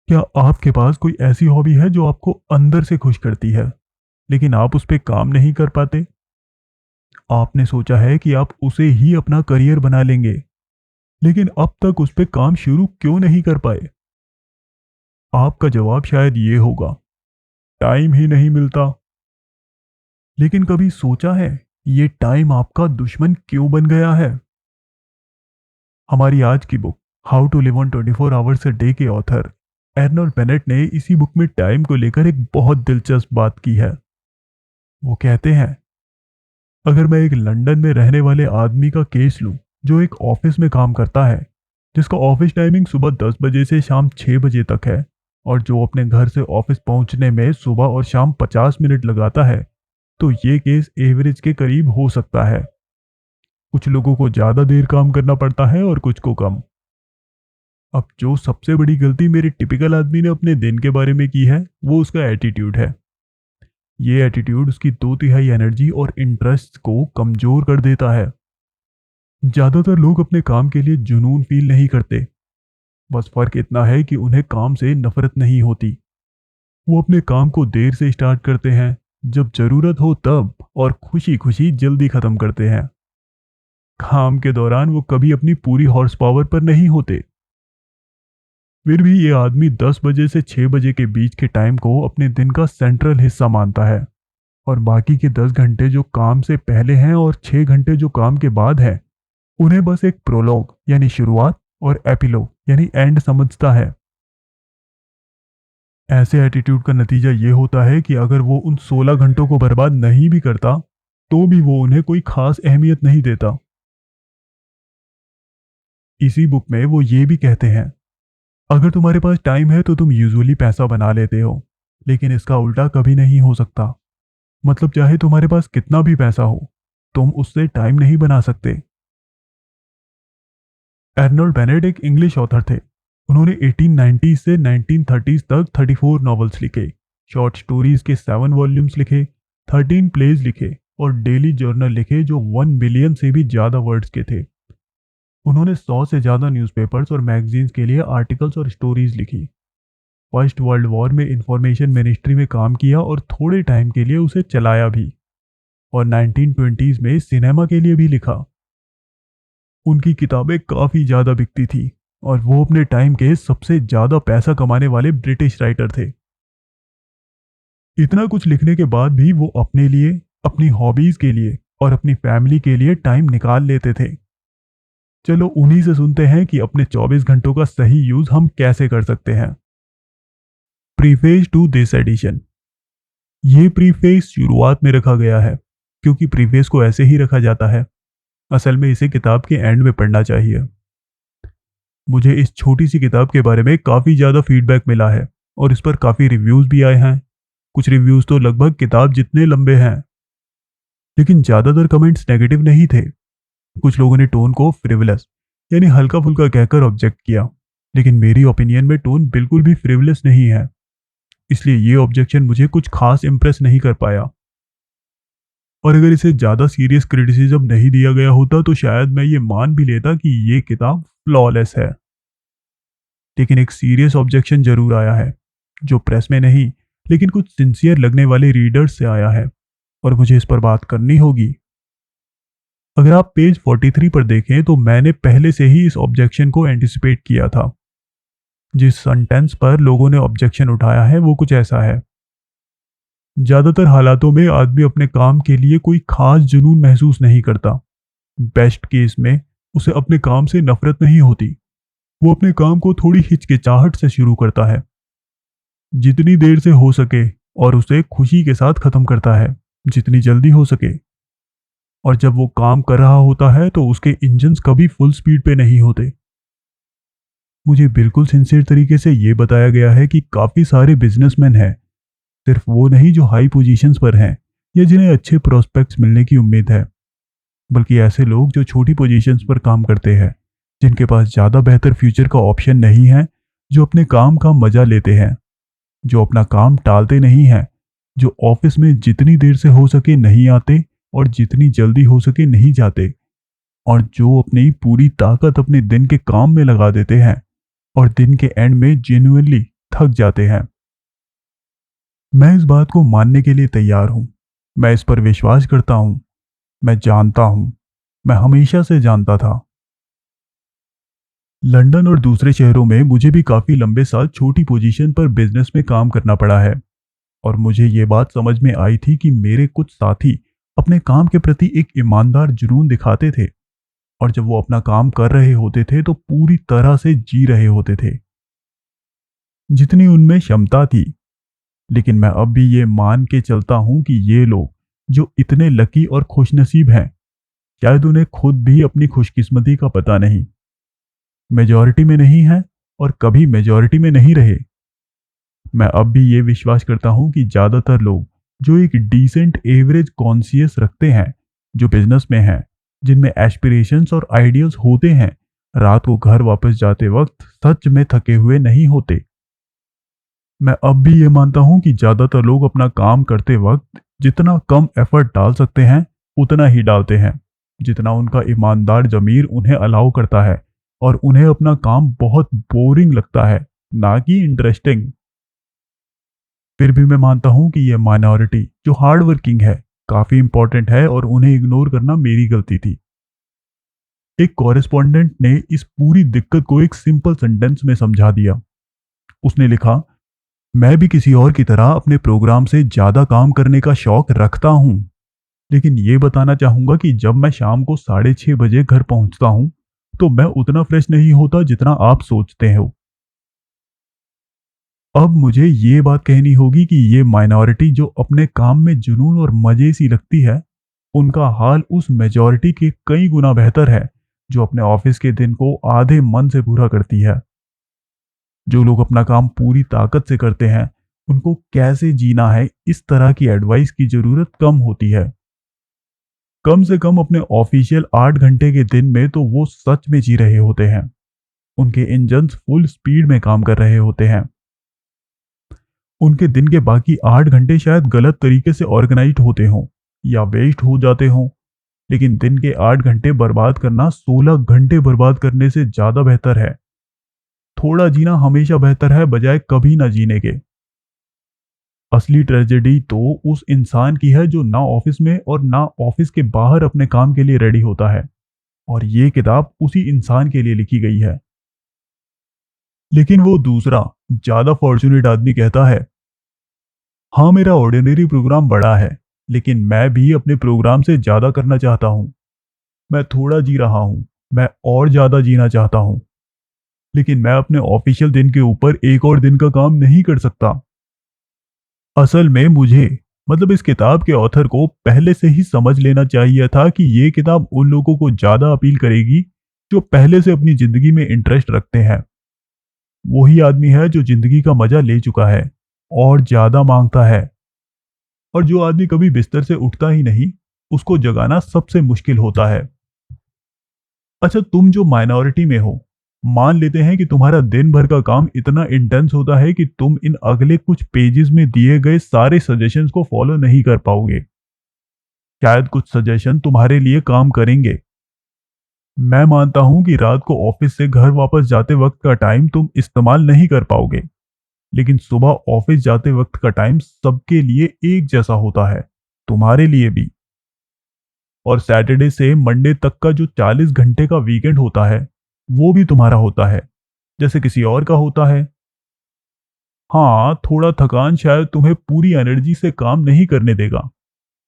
क्या आपके पास कोई ऐसी हॉबी है जो आपको अंदर से खुश करती है, लेकिन आप उस पे काम नहीं कर पाते? आपने सोचा है कि आप उसे ही अपना करियर बना लेंगे, लेकिन अब तक उस पे काम शुरू क्यों नहीं कर पाए? आपका जवाब शायद ये होगा, टाइम ही नहीं मिलता। लेकिन कभी सोचा है, ये टाइम आपका दुश्मन क्यों बन गया है? हमारी आज की book how to live on 24 hours a day के ऑथर एर्नोल्ड बेनेट ने इसी बुक में टाइम को लेकर एक बहुत दिलचस्प बात की है। वो कहते हैं, अगर मैं एक लंदन में रहने वाले आदमी का केस लूं, जो एक ऑफिस में काम करता है, जिसका ऑफिस टाइमिंग सुबह 10 बजे से शाम 6 बजे तक है, और जो अपने घर से ऑफिस पहुंचने में सुबह और शाम 50 मिनट लगाता है, तो ये केस एवरेज के करीब हो सकता है। कुछ लोगों को ज़्यादा देर काम करना पड़ता है और कुछ को कम। अब जो सबसे बड़ी गलती मेरे टिपिकल आदमी ने अपने दिन के बारे में की है, वो उसका एटीट्यूड है। ये एटीट्यूड उसकी 2/3 एनर्जी और इंटरेस्ट को कमज़ोर कर देता है। ज्यादातर लोग अपने काम के लिए जुनून फील नहीं करते। बस फर्क इतना है कि उन्हें काम से नफरत नहीं होती। वो अपने काम को देर से स्टार्ट करते हैं, जब जरूरत हो तब, और खुशी खुशी जल्दी खत्म करते हैं। काम के दौरान वो कभी अपनी पूरी हॉर्स पावर पर नहीं होते। फिर भी ये आदमी 10 बजे से 6 बजे के बीच के टाइम को अपने दिन का सेंट्रल हिस्सा मानता है, और बाकी के 10 घंटे जो काम से पहले हैं और 6 घंटे जो काम के बाद हैं, उन्हें बस एक प्रोलॉग यानी शुरुआत और एपिलॉग यानी एंड समझता है। ऐसे एटीट्यूड का नतीजा ये होता है कि अगर वो उन 16 घंटों को बर्बाद नहीं भी करता, तो भी वो उन्हें कोई खास अहमियत नहीं देता। इसी बुक में वो ये भी कहते हैं, अगर तुम्हारे पास टाइम है तो तुम यूजुअली पैसा बना लेते हो, लेकिन इसका उल्टा कभी नहीं हो सकता। मतलब चाहे तुम्हारे पास कितना भी पैसा हो, तुम उससे टाइम नहीं बना सकते। एर्नोल्ड बेनेट एक इंग्लिश ऑथर थे। उन्होंने 1890 से 1930 तक 34 नॉवेल्स लिखे, शॉर्ट स्टोरीज के 7 वॉल्यूम्स लिखे, 13 प्लेज लिखे, और डेली जर्नल लिखे जो 1 बिलियन से भी ज़्यादा वर्ड्स के थे। उन्होंने 100 से ज़्यादा न्यूज़पेपर्स और मैगजीन्स के लिए आर्टिकल्स और स्टोरीज लिखी। फर्स्ट वर्ल्ड वॉर में इंफॉर्मेशन मिनिस्ट्री में काम किया और थोड़े टाइम के लिए उसे चलाया भी, और 1920s में सिनेमा के लिए भी लिखा। उनकी किताबें काफ़ी ज़्यादा बिकती थी, और वो अपने टाइम के सबसे ज़्यादा पैसा कमाने वाले ब्रिटिश राइटर थे। इतना कुछ लिखने के बाद भी वो अपने लिए, अपनी हॉबीज़ के लिए और अपनी फैमिली के लिए टाइम निकाल लेते थे। चलो उन्हीं से सुनते हैं कि अपने 24 घंटों का सही यूज़ हम कैसे कर सकते हैं। Preface to this edition. ये प्रीफेस शुरुआत में रखा गया है, क्योंकि प्रीफेस को ऐसे ही रखा जाता है। असल में इसे किताब के एंड में पढ़ना चाहिए। मुझे इस छोटी सी किताब के बारे में काफ़ी ज़्यादा फीडबैक मिला है, और इस पर काफ़ी रिव्यूज़ भी आए हैं। कुछ रिव्यूज़ तो लगभग किताब जितने लंबे हैं, लेकिन ज़्यादातर कमेंट्स नेगेटिव नहीं थे। कुछ लोगों ने टोन को फ्रिवलस यानी हल्का फुल्का कहकर ऑब्जेक्ट किया, लेकिन मेरी ओपिनियन में टोन बिल्कुल भी फ्रिवलस नहीं है, इसलिए ये ऑब्जेक्शन मुझे कुछ खास इम्प्रेस नहीं कर पाया। और अगर इसे ज़्यादा सीरियस क्रिटिसिज्म नहीं दिया गया होता तो शायद मैं ये मान भी लेता कि ये किताब फ्लॉलेस है। लेकिन एक सीरियस ऑब्जेक्शन जरूर आया है, जो प्रेस में नहीं, लेकिन कुछ सिंसियर लगने वाले रीडर्स से आया है, और मुझे इस पर बात करनी होगी। अगर आप पेज 43 पर देखें तो मैंने पहले से ही इस ऑब्जेक्शन को एंटिसिपेट किया था। जिस सेंटेंस पर लोगों ने ऑब्जेक्शन उठाया है वो कुछ ऐसा है, ज्यादातर हालातों में आदमी अपने काम के लिए कोई खास जुनून महसूस नहीं करता। बेस्ट केस में उसे अपने काम से नफरत नहीं होती। वो अपने काम को थोड़ी हिचकिचाहट से शुरू करता है, जितनी देर से हो सके, और उसे खुशी के साथ खत्म करता है, जितनी जल्दी हो सके। और जब वो काम कर रहा होता है तो उसके इंजन्स कभी फुल स्पीड पे नहीं होते। मुझे बिल्कुल सिंसियर तरीके से ये बताया गया है कि काफ़ी सारे बिजनेसमैन हैं, सिर्फ वो नहीं जो हाई पोजीशंस पर हैं या जिन्हें अच्छे प्रोस्पेक्ट्स मिलने की उम्मीद है, बल्कि ऐसे लोग जो छोटी पोजीशंस पर काम करते हैं, जिनके पास ज़्यादा बेहतर फ्यूचर का ऑप्शन नहीं है, जो अपने काम का मजा लेते हैं, जो अपना काम टालते नहीं हैं, जो ऑफिस में जितनी देर से हो सके नहीं आते और जितनी जल्दी हो सके नहीं जाते, और जो अपनी पूरी ताकत अपने दिन के काम में लगा देते हैं, और दिन के एंड में जेन्युइनली थक जाते हैं। मैं इस बात को मानने के लिए तैयार हूं। मैं इस पर विश्वास करता हूं। मैं जानता हूं। मैं हमेशा से जानता था। लंदन और दूसरे शहरों में मुझे भी काफी लंबे साल छोटी पोजीशन पर बिजनेस में काम करना पड़ा है। और मुझे ये बात समझ में आई थी कि मेरे कुछ साथी अपने काम के प्रति एक ईमानदार जुनून दिखाते थे, और जब वो अपना काम कर रहे होते थे तो पूरी तरह से जी रहे होते थे, जितनी उनमें क्षमता थी। लेकिन मैं अब भी ये मान के चलता हूं कि ये लोग जो इतने लकी और खुशनसीब हैं, शायद उन्हें खुद भी अपनी खुशकिस्मती का पता नहीं। मेजॉरिटी में नहीं है और कभी मेजॉरिटी में नहीं रहे। मैं अब भी ये विश्वास करता हूं कि ज्यादातर लोग जो एक डिसेंट एवरेज कॉन्शियस रखते हैं, जो बिजनेस में हैं, जिनमें एस्पिरेशंस और आइडियल्स होते हैं, रात को घर वापस जाते वक्त सच में थके हुए नहीं होते। मैं अब भी ये मानता हूं कि ज्यादातर लोग अपना काम करते वक्त जितना कम एफर्ट डाल सकते हैं उतना ही डालते हैं, जितना उनका ईमानदार जमीर उन्हें अलाउ करता है, और उन्हें अपना काम बहुत बोरिंग लगता है, ना कि इंटरेस्टिंग। फिर भी मैं मानता हूं कि यह माइनॉरिटी जो हार्ड वर्किंग है काफी इंपॉर्टेंट है, और उन्हें इग्नोर करना मेरी गलती थी। एक कॉरेस्पॉन्डेंट ने इस पूरी दिक्कत को एक सिंपल सेंटेंस में समझा दिया। उसने लिखा, मैं भी किसी और की तरह अपने प्रोग्राम से ज्यादा काम करने का शौक रखता हूं, लेकिन ये बताना चाहूंगा कि जब मैं शाम को 6:30 बजे घर पहुंचता हूं तो मैं उतना फ्रेश नहीं होता जितना आप सोचते हो। अब मुझे ये बात कहनी होगी कि ये माइनॉरिटी जो अपने काम में जुनून और मजे सी लगती है, उनका हाल उस मेजॉरिटी के कई गुना बेहतर है जो अपने ऑफिस के दिन को आधे मन से पूरा करती है। जो लोग अपना काम पूरी ताकत से करते हैं, उनको कैसे जीना है इस तरह की एडवाइस की जरूरत कम होती है। कम से कम अपने ऑफिशियल 8 घंटे के दिन में तो वो सच में जी रहे होते हैं। उनके इंजन्स फुल स्पीड में काम कर रहे होते हैं। उनके दिन के बाकी 8 घंटे शायद गलत तरीके से ऑर्गेनाइज्ड होते हों या वेस्ट हो जाते हों, लेकिन दिन के 8 घंटे बर्बाद करना 16 घंटे बर्बाद करने से ज्यादा बेहतर है। थोड़ा जीना हमेशा बेहतर है बजाय कभी ना जीने के। असली ट्रेजेडी तो उस इंसान की है जो ना ऑफिस में और ना ऑफिस के बाहर अपने काम के लिए रेडी होता है, और ये किताब उसी इंसान के लिए लिखी गई है। लेकिन वो दूसरा ज्यादा फॉर्चुनेट आदमी कहता है, हाँ मेरा ऑर्डिनरी प्रोग्राम बड़ा है, लेकिन मैं भी अपने प्रोग्राम से ज्यादा करना चाहता हूँ। मैं थोड़ा जी रहा हूँ, मैं और ज्यादा जीना चाहता हूँ, लेकिन मैं अपने ऑफिशियल दिन के ऊपर एक और दिन का काम नहीं कर सकता। असल में मुझे, मतलब इस किताब के ऑथर को पहले से ही समझ लेना चाहिए था कि ये किताब उन लोगों को ज्यादा अपील करेगी जो पहले से अपनी जिंदगी में इंटरेस्ट रखते हैं। वही आदमी है जो जिंदगी का मजा ले चुका है और ज्यादा मांगता है। और जो आदमी कभी बिस्तर से उठता ही नहीं, उसको जगाना सबसे मुश्किल होता है। अच्छा, तुम जो माइनॉरिटी में हो, मान लेते हैं कि तुम्हारा दिन भर का काम इतना इंटेंस होता है कि तुम इन अगले कुछ पेजेस में दिए गए सारे सजेशंस को फॉलो नहीं कर पाओगे। शायद कुछ सजेशन तुम्हारे लिए काम करेंगे। मैं मानता हूं कि रात को ऑफिस से घर वापस जाते वक्त का टाइम तुम इस्तेमाल नहीं कर पाओगे, लेकिन सुबह ऑफिस जाते वक्त का टाइम सबके लिए एक जैसा होता है, तुम्हारे लिए भी। और सैटरडे से मंडे तक का जो 40 घंटे का वीकेंड होता है, वो भी तुम्हारा होता है, जैसे किसी और का होता है। हाँ, थोड़ा थकान शायद तुम्हें पूरी एनर्जी से काम नहीं करने देगा,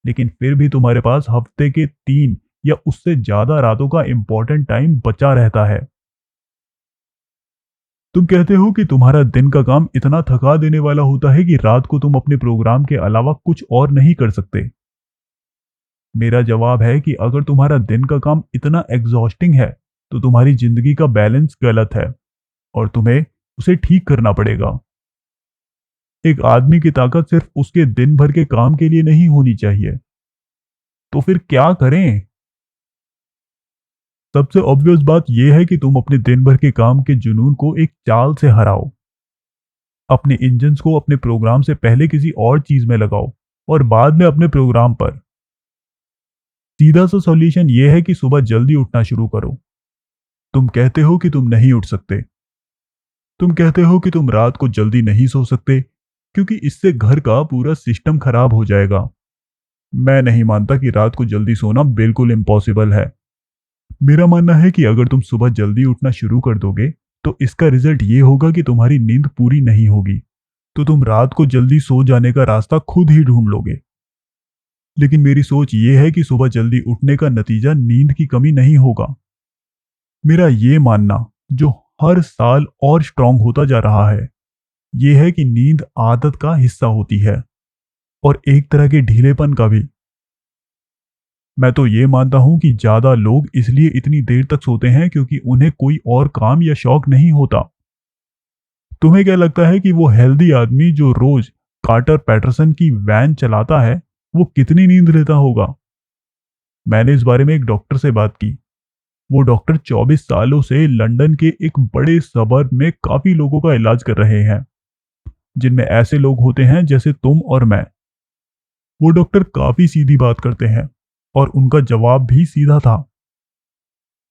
लेकिन फिर भी तुम्हारे पास हफ्ते के 3 या उससे ज्यादा रातों का इंपॉर्टेंट टाइम बचा रहता है। तुम कहते हो कि तुम्हारा दिन का काम इतना थका देने वाला होता है कि रात को तुम अपने प्रोग्राम के अलावा कुछ और नहीं कर सकते। मेरा जवाब है कि अगर तुम्हारा दिन का काम इतना एग्जॉस्टिंग है तो तुम्हारी जिंदगी का बैलेंस गलत है, और तुम्हें उसे ठीक करना पड़ेगा। एक आदमी की ताकत सिर्फ उसके दिन भर के काम के लिए नहीं होनी चाहिए। तो फिर क्या करें? सबसे ऑब्वियस बात यह है कि तुम अपने दिन भर के काम के जुनून को एक चाल से हराओ। अपने इंजन्स को अपने प्रोग्राम से पहले किसी और चीज में लगाओ और बाद में अपने प्रोग्राम पर। सीधा सा सॉल्यूशन यह है कि सुबह जल्दी उठना शुरू करो। तुम कहते हो कि तुम नहीं उठ सकते, तुम कहते हो कि तुम रात को जल्दी नहीं सो सकते क्योंकि इससे घर का पूरा सिस्टम खराब हो जाएगा। मैं नहीं मानता कि रात को जल्दी सोना बिल्कुल इम्पॉसिबल है। मेरा मानना है कि अगर तुम सुबह जल्दी उठना शुरू कर दोगे तो इसका रिजल्ट ये होगा कि तुम्हारी नींद पूरी नहीं होगी, तो तुम रात को जल्दी सो जाने का रास्ता खुद ही ढूंढ लोगे। लेकिन मेरी सोच ये है कि सुबह जल्दी उठने का नतीजा नींद की कमी नहीं होगा। मेरा ये मानना, जो हर साल और स्ट्रांग होता जा रहा है, ये है कि नींद आदत का हिस्सा होती है और एक तरह के ढीलेपन का भी। मैं तो ये मानता हूं कि ज्यादा लोग इसलिए इतनी देर तक सोते हैं क्योंकि उन्हें कोई और काम या शौक नहीं होता। तुम्हें क्या लगता है कि वो हेल्दी आदमी जो रोज कार्टर पैटरसन की वैन चलाता है, वो कितनी नींद लेता होगा? मैंने इस बारे में एक डॉक्टर से बात की। वो डॉक्टर 24 सालों से लंदन के एक बड़े सबर्ब में काफी लोगों का इलाज कर रहे हैं, जिनमें ऐसे लोग होते हैं जैसे तुम और मैं। वो डॉक्टर काफी सीधी बात करते हैं और उनका जवाब भी सीधा था।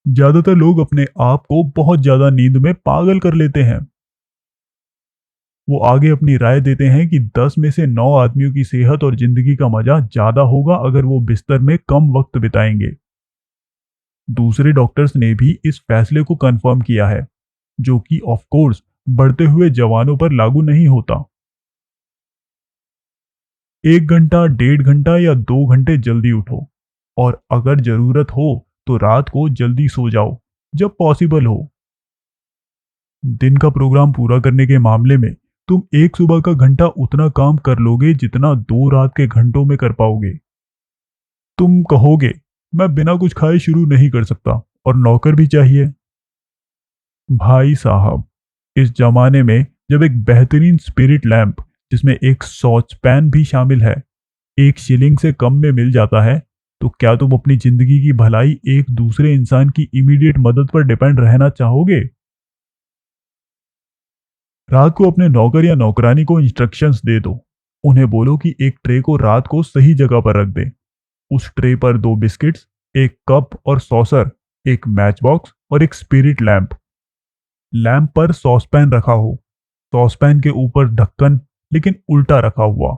ज्यादातर लोग अपने आप को बहुत ज्यादा नींद में पागल कर लेते हैं। वो आगे अपनी राय देते हैं कि 10 में से 9 आदमियों की सेहत और जिंदगी का मजा ज्यादा होगा अगर वो बिस्तर में कम वक्त बिताएंगे। दूसरे डॉक्टर्स ने भी इस फैसले को कंफर्म किया है, जो कि ऑफ कोर्स बढ़ते हुए जवानों पर लागू नहीं होता। 1 घंटा, 1.5 घंटा या 2 घंटे जल्दी उठो, और अगर जरूरत हो तो रात को जल्दी सो जाओ जब पॉसिबल हो। दिन का प्रोग्राम पूरा करने के मामले में तुम एक सुबह का घंटा उतना काम कर लोगे जितना 2 रात के घंटों में कर पाओगे। तुम कहोगे, मैं बिना कुछ खाए शुरू नहीं कर सकता और नौकर भी चाहिए। भाई साहब, इस जमाने में जब एक बेहतरीन स्पिरिट लैंप, जिसमें एक सॉस पैन भी शामिल है, 1 शिलिंग से कम में मिल जाता है, तो क्या तुम अपनी जिंदगी की भलाई एक दूसरे इंसान की इमीडिएट मदद पर डिपेंड रहना चाहोगे? रात को अपने नौकर या नौकरानी को इंस्ट्रक्शंस दे दो। उन्हें बोलो कि एक ट्रे को रात को सही जगह पर रख दे। उस ट्रे पर 2 बिस्किट्स, एक कप और सॉसर, एक मैच बॉक्स और एक स्पिरिट लैंप। लैंप पर सॉसपैन रखा हो, सॉसपैन के ऊपर ढक्कन, लेकिन उल्टा रखा हुआ।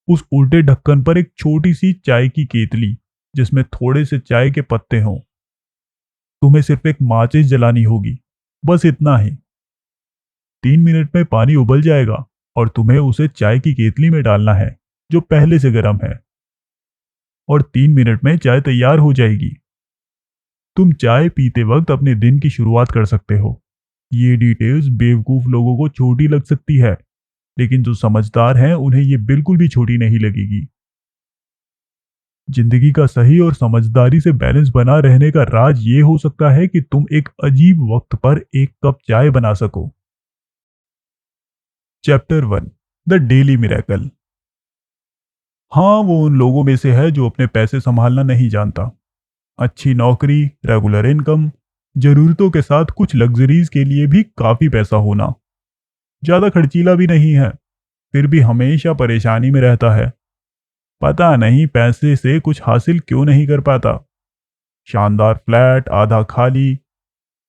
उस उल्टे ढक्कन पर एक छोटी सी चाय की केतली, जिसमें थोड़े से चाय के पत्ते हों। तुम्हें सिर्फ एक माचिस जलानी होगी, बस इतना ही। 3 मिनट में पानी उबल जाएगा और तुम्हें उसे चाय की केतली में डालना है, जो पहले से गर्म है, और 3 मिनट में चाय तैयार हो जाएगी। तुम चाय पीते वक्त अपने दिन की शुरुआत कर सकते हो। ये डिटेल्स बेवकूफ लोगों को छोटी लग सकती है, लेकिन जो समझदार हैं उन्हें ये बिल्कुल भी छोटी नहीं लगेगी। जिंदगी का सही और समझदारी से बैलेंस बना रहने का राज ये हो सकता है कि तुम एक अजीब वक्त पर एक कप चाय बना सको। Chapter 1, the daily miracle. हाँ, वो उन लोगों में से है जो अपने पैसे संभालना नहीं जानता। अच्छी नौकरी, रेगुलर इनकम, जरूरतों के साथ कुछ लग्जरीज के लिए भी काफी पैसा होना, ज्यादा खर्चीला भी नहीं है, फिर भी हमेशा परेशानी में रहता है। पता नहीं पैसे से कुछ हासिल क्यों नहीं कर पाता। शानदार फ्लैट आधा खाली,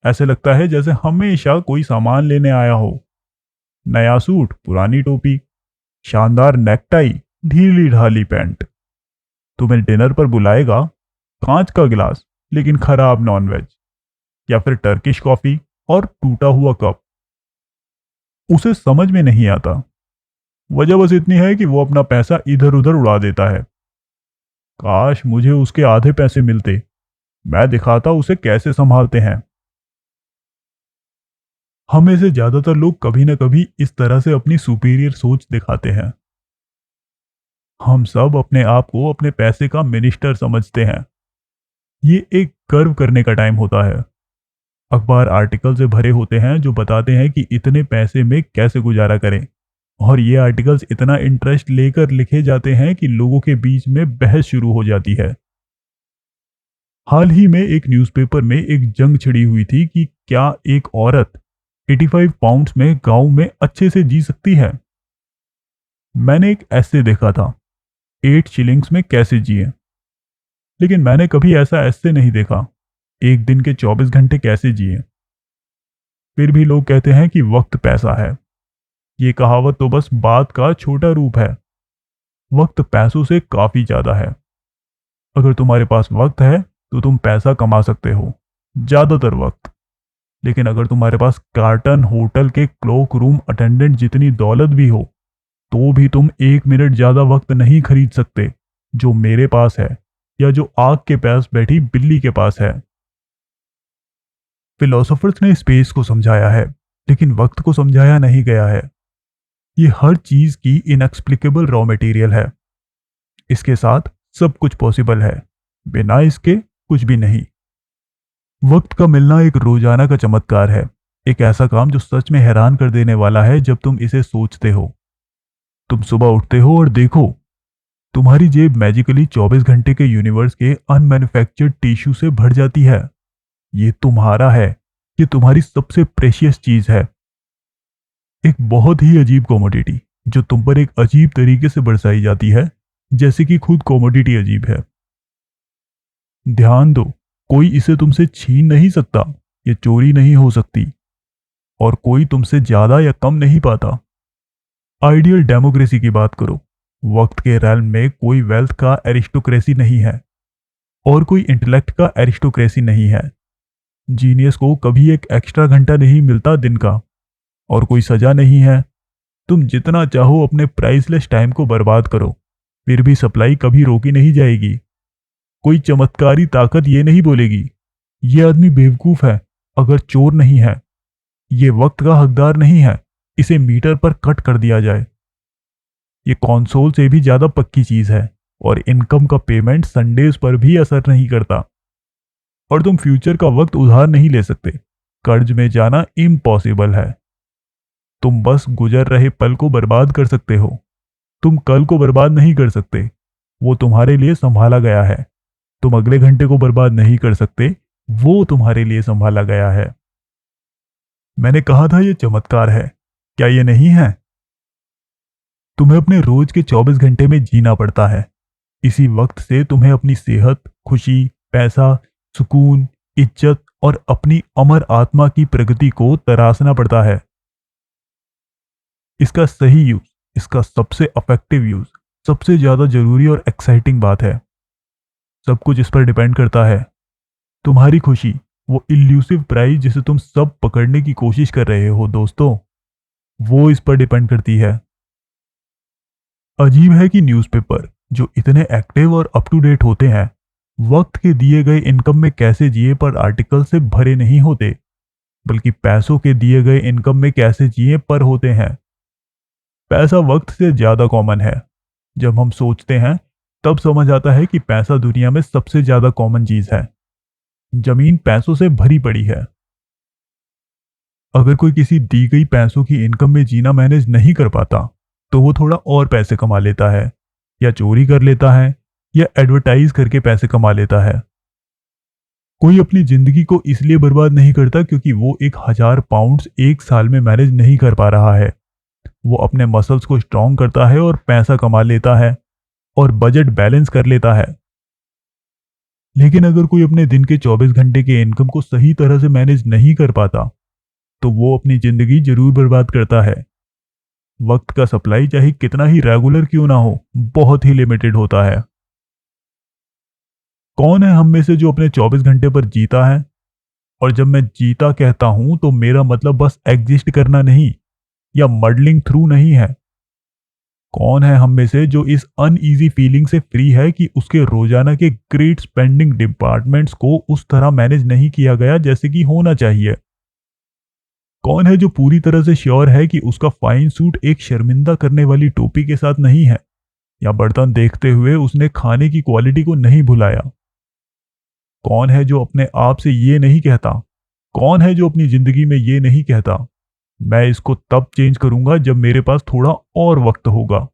ऐसे लगता है जैसे हमेशा कोई सामान लेने आया हो। नया सूट पुरानी टोपी, शानदार नेकटाई ढीली ढाली पैंट। तुम्हें डिनर पर बुलाएगा, कांच का गिलास लेकिन खराब नॉनवेज, या फिर टर्किश कॉफी और टूटा हुआ कप। उसे समझ में नहीं आता। वजह बस इतनी है कि वो अपना पैसा इधर उधर उड़ा देता है। काश मुझे उसके आधे पैसे मिलते, मैं दिखाता उसे कैसे संभालते हैं। हम में से ज्यादातर लोग कभी ना कभी इस तरह से अपनी सुपीरियर सोच दिखाते हैं। हम सब अपने आप को अपने पैसे का मिनिस्टर समझते हैं। ये एक गर्व करने का टाइम होता है। अखबार आर्टिकल से भरे होते हैं जो बताते हैं कि इतने पैसे में कैसे गुजारा करें, और ये आर्टिकल्स इतना इंटरेस्ट लेकर लिखे जाते हैं कि लोगों के बीच में बहस शुरू हो जाती है। हाल ही में एक न्यूज़पेपर में एक जंग छिड़ी हुई थी कि क्या एक औरत 85 पाउंड्स में गांव में अच्छे से जी सकती है। मैंने एक ऐसे देखा था, 8 शिलिंग्स में कैसे जिए। लेकिन मैंने कभी ऐसा ऐसे नहीं देखा, एक दिन के 24 घंटे कैसे जिए। फिर भी लोग कहते हैं कि वक्त पैसा है। ये कहावत तो बस बात का छोटा रूप है। वक्त पैसों से काफी ज्यादा है। अगर तुम्हारे पास वक्त है तो तुम पैसा कमा सकते हो, ज्यादातर वक्त। लेकिन अगर तुम्हारे पास कार्टन होटल के क्लॉक रूम अटेंडेंट जितनी दौलत भी हो, तो भी तुम 1 मिनट ज्यादा वक्त नहीं खरीद सकते, जो मेरे पास है या जो आग के पास बैठी बिल्ली के पास है। फिलोसोफर्स ने स्पेस को समझाया है, लेकिन वक्त को समझाया नहीं गया है। ये हर चीज की इनएक्सप्लिकेबल रॉ मटेरियल है। इसके साथ सब कुछ पॉसिबल है, बिना इसके कुछ भी नहीं। वक्त का मिलना एक रोजाना का चमत्कार है, एक ऐसा काम जो सच में हैरान कर देने वाला है जब तुम इसे सोचते हो। तुम सुबह उठते हो और देखो, तुम्हारी जेब मैजिकली 24 घंटे के यूनिवर्स के अनमैन्युफैक्चर्ड टिश्यू से भर जाती है। ये तुम्हारा है, ये तुम्हारी सबसे प्रेशियस चीज है। एक बहुत ही अजीब कॉमोडिटी जो तुम पर एक अजीब तरीके से बरसाई जाती है, जैसे कि खुद कॉमोडिटी अजीब है। ध्यान दो, कोई इसे तुमसे छीन नहीं सकता, ये चोरी नहीं हो सकती, और कोई तुमसे ज्यादा या कम नहीं पाता। आइडियल डेमोक्रेसी की बात करो, वक्त के रैल्म में कोई वेल्थ का एरिस्टोक्रेसी नहीं है और कोई इंटेलेक्ट का एरिस्टोक्रेसी नहीं है। जीनियस को कभी एक एक्स्ट्रा घंटा नहीं मिलता दिन का, और कोई सजा नहीं है। तुम जितना चाहो अपने प्राइसलेस टाइम को बर्बाद करो, फिर भी सप्लाई कभी रोकी नहीं जाएगी। कोई चमत्कारी ताकत ये नहीं बोलेगी, ये आदमी बेवकूफ है अगर चोर नहीं है, ये वक्त का हकदार नहीं है, इसे मीटर पर कट कर दिया जाए। ये कंसोल से भी ज्यादा पक्की चीज है, और इनकम का पेमेंट संडेज पर भी असर नहीं करता। और तुम फ्यूचर का वक्त उधार नहीं ले सकते, कर्ज में जाना इम्पॉसिबल है। तुम बस गुजर रहे पल को बर्बाद कर सकते हो, तुम कल को बर्बाद नहीं कर सकते, वो तुम्हारे लिए संभाला गया है। तुम अगले घंटे को बर्बाद नहीं कर सकते, वो तुम्हारे लिए संभाला गया है। मैंने कहा था ये चमत्कार है, क्या ये नहीं है? तुम्हें अपने रोज के 24 घंटे में जीना पड़ता है। इसी वक्त से तुम्हें अपनी सेहत, खुशी, पैसा, सुकून, इज्जत और अपनी अमर आत्मा की प्रगति को तराशना पड़ता है। इसका सही यूज, इसका सबसे इफेक्टिव यूज, सबसे ज्यादा जरूरी और एक्साइटिंग बात है। सब कुछ इस पर डिपेंड करता है। तुम्हारी खुशी, वो इल्यूसिव प्राइज जिसे तुम सब पकड़ने की कोशिश कर रहे हो दोस्तों, वो इस पर डिपेंड करती है। अजीब है कि न्यूज़पेपर जो इतने एक्टिव और अप टू डेट होते हैं, वक्त के दिए गए इनकम में कैसे जिए पर आर्टिकल से भरे नहीं होते, बल्कि पैसों के दिए गए इनकम में कैसे जिए पर होते हैं। पैसा वक्त से ज्यादा कॉमन है। जब हम सोचते हैं तब समझ आता है कि पैसा दुनिया में सबसे ज्यादा कॉमन चीज है। जमीन पैसों से भरी पड़ी है। अगर कोई किसी दी गई पैसों की इनकम में जीना मैनेज नहीं कर पाता, तो वो थोड़ा और पैसे कमा लेता है, या चोरी कर लेता है, या एडवर्टाइज करके पैसे कमा लेता है। कोई अपनी जिंदगी को इसलिए बर्बाद नहीं करता क्योंकि वो 1,000 पाउंड्स एक साल में मैनेज नहीं कर पा रहा है। वो अपने मसल्स को स्ट्रांग करता है और पैसा कमा लेता है और बजट बैलेंस कर लेता है। लेकिन अगर कोई अपने दिन के 24 घंटे के इनकम को सही तरह से मैनेज नहीं कर पाता, तो वो अपनी जिंदगी जरूर बर्बाद करता है। वक्त का सप्लाई चाहे कितना ही रेगुलर क्यों ना हो, बहुत ही लिमिटेड होता है। कौन है हम में से जो अपने 24 घंटे पर जीता है? और जब मैं जीता कहता हूं तो मेरा मतलब बस एग्जिस्ट करना नहीं, या मडलिंग थ्रू नहीं है। कौन है हम में से जो इस अनईजी फीलिंग से फ्री है कि उसके रोजाना के ग्रेट स्पेंडिंग डिपार्टमेंट्स को उस तरह मैनेज नहीं किया गया जैसे कि होना चाहिए? कौन है जो पूरी तरह से श्योर है कि उसका फाइन सूट एक शर्मिंदा करने वाली टोपी के साथ नहीं है, या बर्तन देखते हुए उसने खाने की क्वालिटी को नहीं भुलाया? कौन है जो अपने आप से ये नहीं कहता? कौन है जो अपनी जिंदगी में ये नहीं कहता, मैं इसको तब चेंज करूंगा जब मेरे पास थोड़ा और वक्त होगा?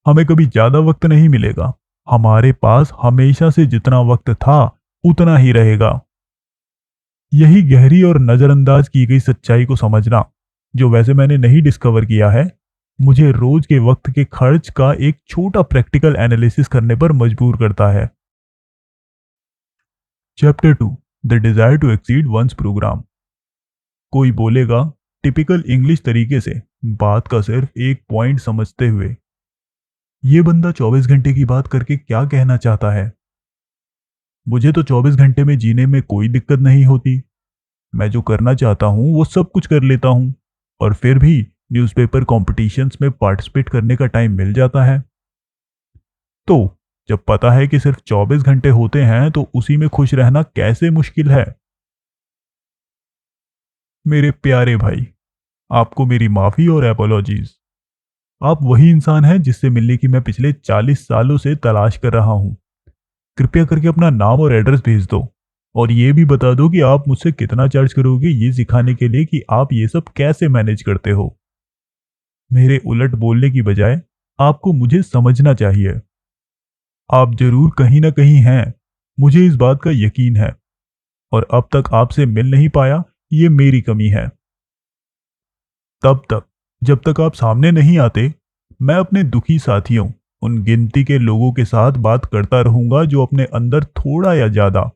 हमें कभी ज्यादा वक्त नहीं मिलेगा, हमारे पास हमेशा से जितना वक्त था उतना ही रहेगा। यही गहरी और नजरअंदाज की गई सच्चाई को समझना, जो वैसे मैंने नहीं डिस्कवर किया है, मुझे रोज के वक्त के खर्च का एक छोटा प्रैक्टिकल एनालिसिस करने पर मजबूर करता है। Chapter 2, the desire to exceed one's programme. कोई बोलेगा टिपिकल इंग्लिश तरीके से, बात का सिर्फ एक पॉइंट समझते हुए, ये बंदा 24 घंटे की बात करके क्या कहना चाहता है। मुझे तो 24 घंटे में जीने में कोई दिक्कत नहीं होती। मैं जो करना चाहता हूँ वो सब कुछ कर लेता हूँ, और फिर भी न्यूज़पेपर कॉम्पिटिशन्स में पार्टिसिपेट करने का टाइम मिल जाता है। तो जब पता है कि सिर्फ 24 घंटे होते हैं तो उसी में खुश रहना कैसे मुश्किल है। मेरे प्यारे भाई, आपको मेरी माफ़ी और एपोलॉजीज। आप वही इंसान हैं जिससे मिलने की मैं पिछले 40 सालों से तलाश कर रहा हूँ। कृपया करके अपना नाम और एड्रेस भेज दो, और ये भी बता दो कि आप मुझसे कितना चार्ज करोगे ये सिखाने के लिए कि आप ये सब कैसे मैनेज करते हो। मेरे उलट बोलने की बजाय आपको मुझे समझना चाहिए। आप जरूर कहीं ना कहीं हैं, मुझे इस बात का यकीन है, और अब तक आपसे मिल नहीं पाया, ये मेरी कमी है। तब तक जब तक आप सामने नहीं आते, मैं अपने दुखी साथियों, उन गिनती के लोगों के साथ बात करता रहूंगा जो अपने अंदर थोड़ा या ज्यादा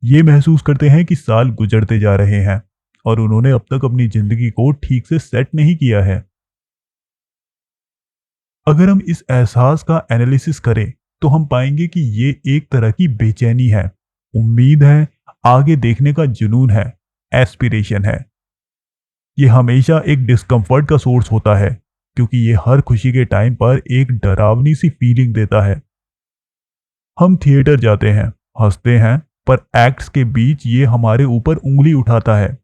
ये महसूस करते हैं कि साल गुजरते जा रहे हैं और उन्होंने अब तक अपनी जिंदगी को ठीक से सेट नहीं किया है। अगर हम इस एहसास का एनालिसिस करें तो हम पाएंगे कि ये एक तरह की बेचैनी है, उम्मीद है, आगे देखने का जुनून है, एस्पिरेशन है। ये हमेशा एक डिस्कम्फर्ट का सोर्स होता है, क्योंकि ये हर खुशी के टाइम पर एक डरावनी सी फीलिंग देता है। हम थिएटर जाते हैं, हंसते हैं, पर एक्ट्स के बीच ये हमारे ऊपर उंगली उठाता है।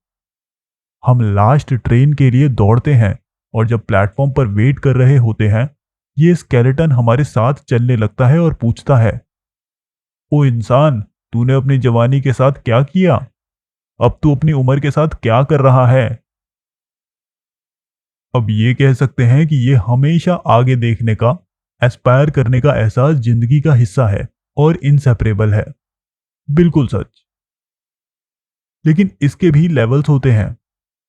हम लास्ट ट्रेन के लिए दौड़ते हैं, और जब प्लेटफॉर्म पर वेट कर रहे होते हैं, ये स्केलेटन हमारे साथ चलने लगता है और पूछता है, ओ इंसान, तूने अपनी जवानी के साथ क्या किया? अब तू अपनी उम्र के साथ क्या कर रहा है? अब ये कह सकते हैं कि ये हमेशा आगे देखने का, एस्पायर करने का एहसास जिंदगी का हिस्सा है और इनसेपरेबल है। बिल्कुल सच। लेकिन इसके भी लेवल्स होते हैं।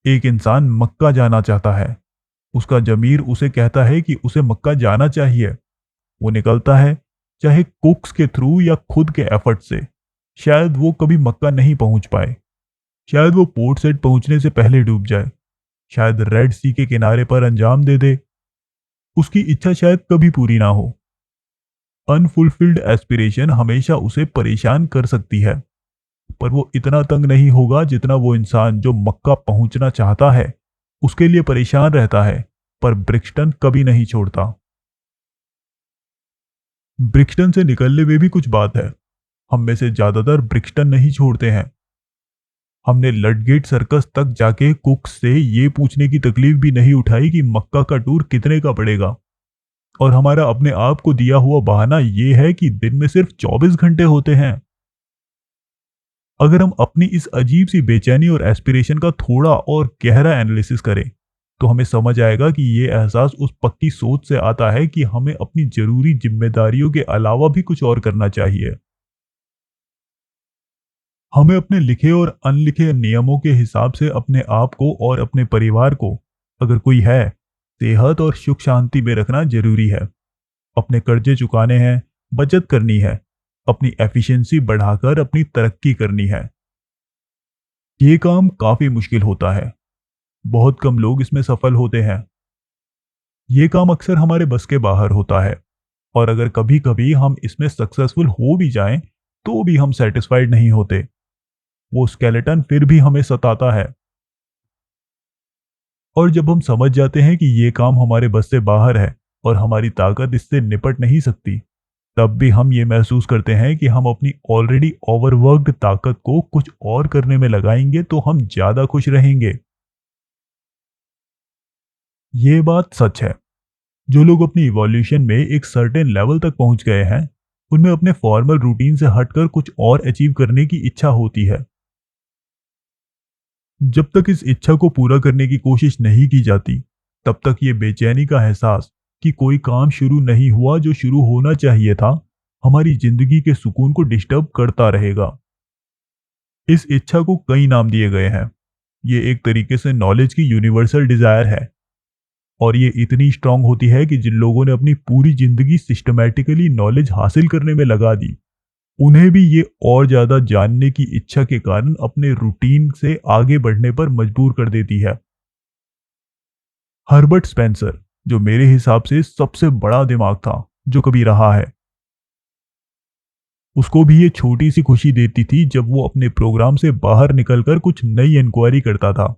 एक इंसान मक्का जाना चाहता है, उसका जमीर उसे कहता है कि उसे मक्का जाना चाहिए। वो निकलता है, चाहे कुक्स के थ्रू या खुद के एफर्ट से। शायद वो कभी मक्का नहीं पहुंच पाए, शायद वो पोर्ट सेट पहुंचने से पहले डूब जाए, शायद रेड सी के किनारे पर अंजाम दे दे। उसकी इच्छा शायद कभी पूरी ना हो। अनफुलफिल्ड एस्पिरेशन हमेशा उसे परेशान कर सकती है, पर वो इतना तंग नहीं होगा जितना वो इंसान जो मक्का पहुंचना चाहता है उसके लिए परेशान रहता है, पर ब्रिक्सटन कभी नहीं छोड़ता। ब्रिक्सटन से निकलने में भी कुछ बात है। हम में से ज्यादातर ब्रिक्सटन नहीं छोड़ते हैं। हमने लडगेट सर्कस तक जाके कुक से ये पूछने की तकलीफ भी नहीं उठाई कि मक्का का टूर कितने का पड़ेगा, और हमारा अपने आप को दिया हुआ बहाना ये है कि दिन में सिर्फ 24 घंटे होते हैं। अगर हम अपनी इस अजीब सी बेचैनी और एस्पिरेशन का थोड़ा और गहरा एनालिसिस करें तो हमें समझ आएगा कि ये एहसास उस पक्की सोच से आता है कि हमें अपनी जरूरी जिम्मेदारियों के अलावा भी कुछ और करना चाहिए। हमें अपने लिखे और अनलिखे नियमों के हिसाब से अपने आप को और अपने परिवार को, अगर कोई है, सेहत और सुख शांति में रखना जरूरी है। अपने कर्जे चुकाने हैं, बचत करनी है, अपनी एफिशिएंसी बढ़ाकर अपनी तरक्की करनी है। ये काम काफी मुश्किल होता है, बहुत कम लोग इसमें सफल होते हैं। ये काम अक्सर हमारे बस के बाहर होता है, और अगर कभी कभी हम इसमें सक्सेसफुल हो भी जाएं तो भी हम सेटिस्फाइड नहीं होते। वो स्केलेटन फिर भी हमें सताता है। और जब हम समझ जाते हैं कि ये काम हमारे बस से बाहर है और हमारी ताकत इससे निपट नहीं सकती, तब भी हम ये महसूस करते हैं कि हम अपनी ऑलरेडी ओवरवर्क्ड ताकत को कुछ और करने में लगाएंगे तो हम ज्यादा खुश रहेंगे। ये बात सच है। जो लोग अपनी इवोल्यूशन में एक सर्टेन लेवल तक पहुंच गए हैं, उनमें अपने फॉर्मल रूटीन से हटकर कुछ और अचीव करने की इच्छा होती है। जब तक इस इच्छा को पूरा करने की कोशिश नहीं की जाती, तब तक ये बेचैनी का एहसास कि कोई काम शुरू नहीं हुआ जो शुरू होना चाहिए था, हमारी जिंदगी के सुकून को डिस्टर्ब करता रहेगा। इस इच्छा को कई नाम दिए गए हैं। ये एक तरीके से नॉलेज की यूनिवर्सल डिजायर है, और ये इतनी स्ट्रांग होती है कि जिन लोगों ने अपनी पूरी जिंदगी सिस्टमैटिकली नॉलेज हासिल करने में लगा दी, उन्हें भी ये और ज्यादा जानने की इच्छा के कारण अपने रूटीन से आगे बढ़ने पर मजबूर कर देती है। हर्बर्ट स्पेंसर, जो मेरे हिसाब से सबसे बड़ा दिमाग था जो कभी रहा है, उसको भी ये छोटी सी खुशी देती थी जब वो अपने प्रोग्राम से बाहर निकलकर कुछ नई इंक्वायरी करता था।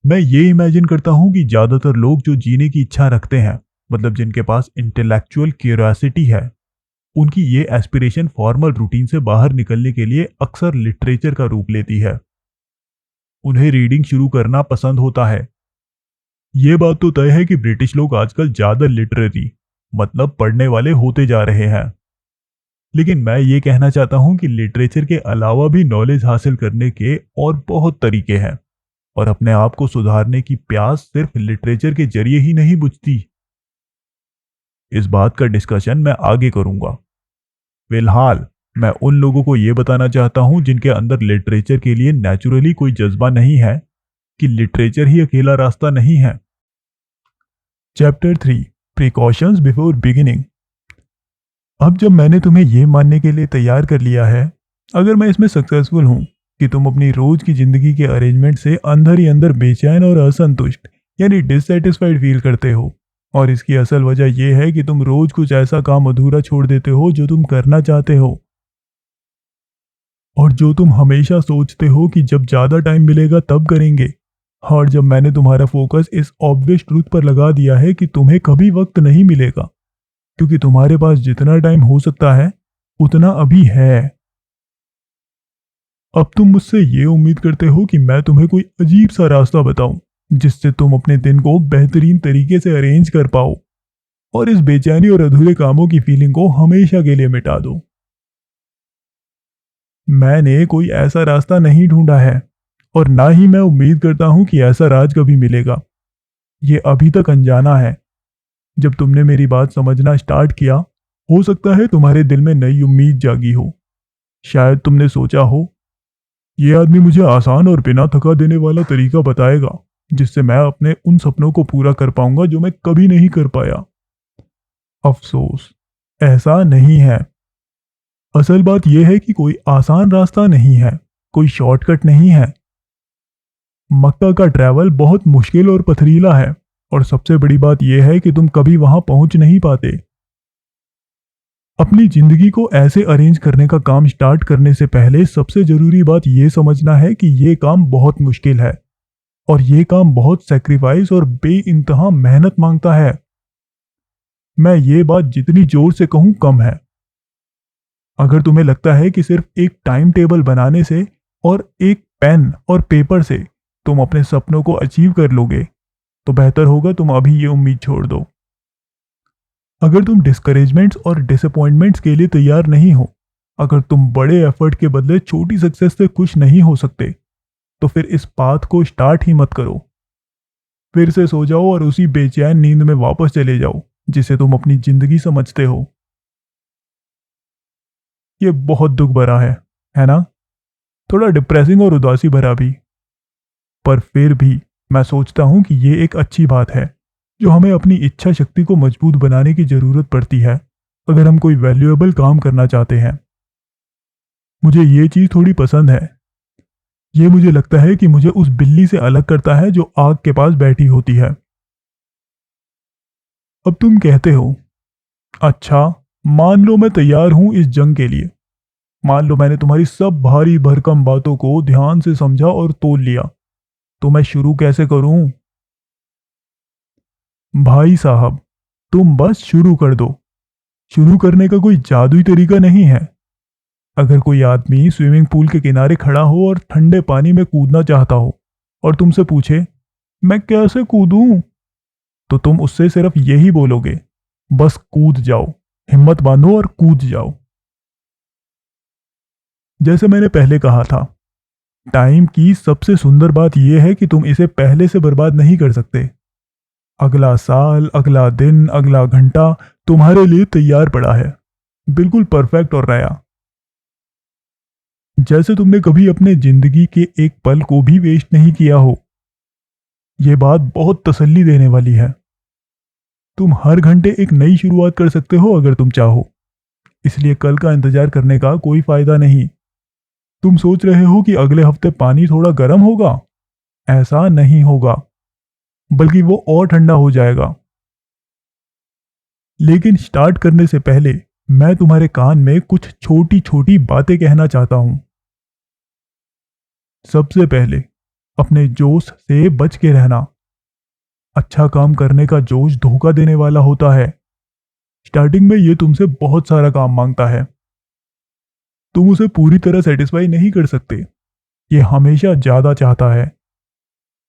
मैं ये इमेजिन करता हूँ कि ज्यादातर लोग जो जीने की इच्छा रखते हैं, मतलब जिनके पास इंटेलेक्चुअल क्यूरियोसिटी है, उनकी ये एस्पिरेशन फॉर्मल रूटीन से बाहर निकलने के लिए अक्सर लिटरेचर का रूप लेती है। उन्हें रीडिंग शुरू करना पसंद होता है। ये बात तो तय है कि ब्रिटिश लोग आजकल ज्यादा लिटरेरी, मतलब पढ़ने वाले होते जा रहे हैं। लेकिन मैं ये कहना चाहता हूँ कि लिटरेचर के अलावा भी नॉलेज हासिल करने के और बहुत तरीके हैं, और अपने आप को सुधारने की प्यास सिर्फ लिटरेचर के जरिए ही नहीं बुझती। इस बात का डिस्कशन मैं आगे करूंगा। फिलहाल मैं उन लोगों को यह बताना चाहता हूं जिनके अंदर लिटरेचर के लिए नेचुरली कोई जज्बा नहीं है, कि लिटरेचर ही अकेला रास्ता नहीं है। Chapter 3, precautions before beginning. अब जब मैंने तुम्हें यह मानने के लिए तैयार कर लिया है, अगर मैं इसमें सक्सेसफुल हूं कि तुम अपनी रोज की जिंदगी के अरेंजमेंट से अंदर ही अंदर बेचैन और असंतुष्ट यानी डिससेटिस्फाइड फील करते हो, और इसकी असल वजह यह है कि तुम रोज कुछ ऐसा काम अधूरा छोड़ देते हो जो तुम करना चाहते हो, और जो तुम हमेशा सोचते हो कि जब ज्यादा टाइम मिलेगा तब करेंगे। और जब मैंने तुम्हारा फोकस इस ऑब्वियस ट्रूथ पर लगा दिया है कि तुम्हें कभी वक्त नहीं मिलेगा, क्योंकि तुम्हारे पास जितना टाइम हो सकता है उतना अभी है, अब तुम मुझसे ये उम्मीद करते हो कि मैं तुम्हें कोई अजीब सा रास्ता बताऊं जिससे तुम अपने दिन को बेहतरीन तरीके से अरेंज कर पाओ और इस बेचैनी और अधूरे कामों की फीलिंग को हमेशा के लिए मिटा दो। मैंने कोई ऐसा रास्ता नहीं ढूंढा है, और ना ही मैं उम्मीद करता हूं कि ऐसा राज कभी मिलेगा। ये अभी तक अनजाना है। जब तुमने मेरी बात समझना स्टार्ट किया, हो सकता है तुम्हारे दिल में नई उम्मीद जागी हो। शायद तुमने सोचा हो, ये आदमी मुझे आसान और बिना थका देने वाला तरीका बताएगा जिससे मैं अपने उन सपनों को पूरा कर पाऊंगा जो मैं कभी नहीं कर पाया। अफसोस, ऐसा नहीं है। असल बात यह है कि कोई आसान रास्ता नहीं है, कोई शॉर्टकट नहीं है। मक्का का ट्रैवल बहुत मुश्किल और पथरीला है, और सबसे बड़ी बात यह है कि तुम कभी वहां पहुंच नहीं पाते। अपनी जिंदगी को ऐसे अरेंज करने का काम स्टार्ट करने से पहले सबसे जरूरी बात यह समझना है कि यह काम बहुत मुश्किल है, और यह काम बहुत सेक्रीफाइस और बेइंतहा मेहनत मांगता है। मैं ये बात जितनी जोर से कहूं कम है। अगर तुम्हें लगता है कि सिर्फ एक टाइम टेबल बनाने से और एक पेन और पेपर से तुम अपने सपनों को अचीव कर लोगे, तो बेहतर होगा तुम अभी ये उम्मीद छोड़ दो। अगर तुम डिस्करेजमेंट्स और डिसअपॉइंटमेंट्स के लिए तैयार नहीं हो, अगर तुम बड़े एफर्ट के बदले छोटी सक्सेस से खुश नहीं हो सकते, तो फिर इस पाथ को स्टार्ट ही मत करो। फिर से सो जाओ और उसी बेचैन नींद में वापस चले जाओ जिसे तुम अपनी जिंदगी समझते हो। ये बहुत दुख भरा है ना? थोड़ा डिप्रेसिंग और उदासी भरा भी। पर फिर भी मैं सोचता हूं कि ये एक अच्छी बात है जो हमें अपनी इच्छा शक्ति को मजबूत बनाने की जरूरत पड़ती है अगर हम कोई वैल्यूएबल काम करना चाहते हैं। मुझे ये चीज थोड़ी पसंद है। ये मुझे लगता है कि मुझे उस बिल्ली से अलग करता है जो आग के पास बैठी होती है। अब तुम कहते हो, अच्छा, मान लो मैं तैयार हूं इस जंग के लिए। मान लो मैंने तुम्हारी सब भारी भरकम बातों को ध्यान से समझा और तोल लिया, तो मैं शुरू कैसे करूं? भाई साहब, तुम बस शुरू कर दो। शुरू करने का कोई जादुई तरीका नहीं है। अगर कोई आदमी स्विमिंग पूल के किनारे खड़ा हो और ठंडे पानी में कूदना चाहता हो और तुमसे पूछे, मैं कैसे कूदूं, तो तुम उससे सिर्फ यही बोलोगे, बस कूद जाओ, हिम्मत बांधो और कूद जाओ। जैसे मैंने पहले कहा था, टाइम की सबसे सुंदर बात यह है कि तुम इसे पहले से बर्बाद नहीं कर सकते। अगला साल, अगला दिन, अगला घंटा तुम्हारे लिए तैयार पड़ा है, बिल्कुल परफेक्ट और नया। जैसे तुमने कभी अपने जिंदगी के एक पल को भी वेस्ट नहीं किया हो। यह बात बहुत तसल्ली देने वाली है। तुम हर घंटे एक नई शुरुआत कर सकते हो अगर तुम चाहो। इसलिए कल का इंतजार करने का कोई फायदा नहीं। तुम सोच रहे हो कि अगले हफ्ते पानी थोड़ा गर्म होगा? ऐसा नहीं होगा, बल्कि वो और ठंडा हो जाएगा। लेकिन स्टार्ट करने से पहले मैं तुम्हारे कान में कुछ छोटी छोटी बातें कहना चाहता हूं। सबसे पहले, अपने जोश से बच के रहना। अच्छा काम करने का जोश धोखा देने वाला होता है। स्टार्टिंग में ये तुमसे बहुत सारा काम मांगता है। तुम उसे पूरी तरह सेटिस्फाई नहीं कर सकते। ये हमेशा ज्यादा चाहता है।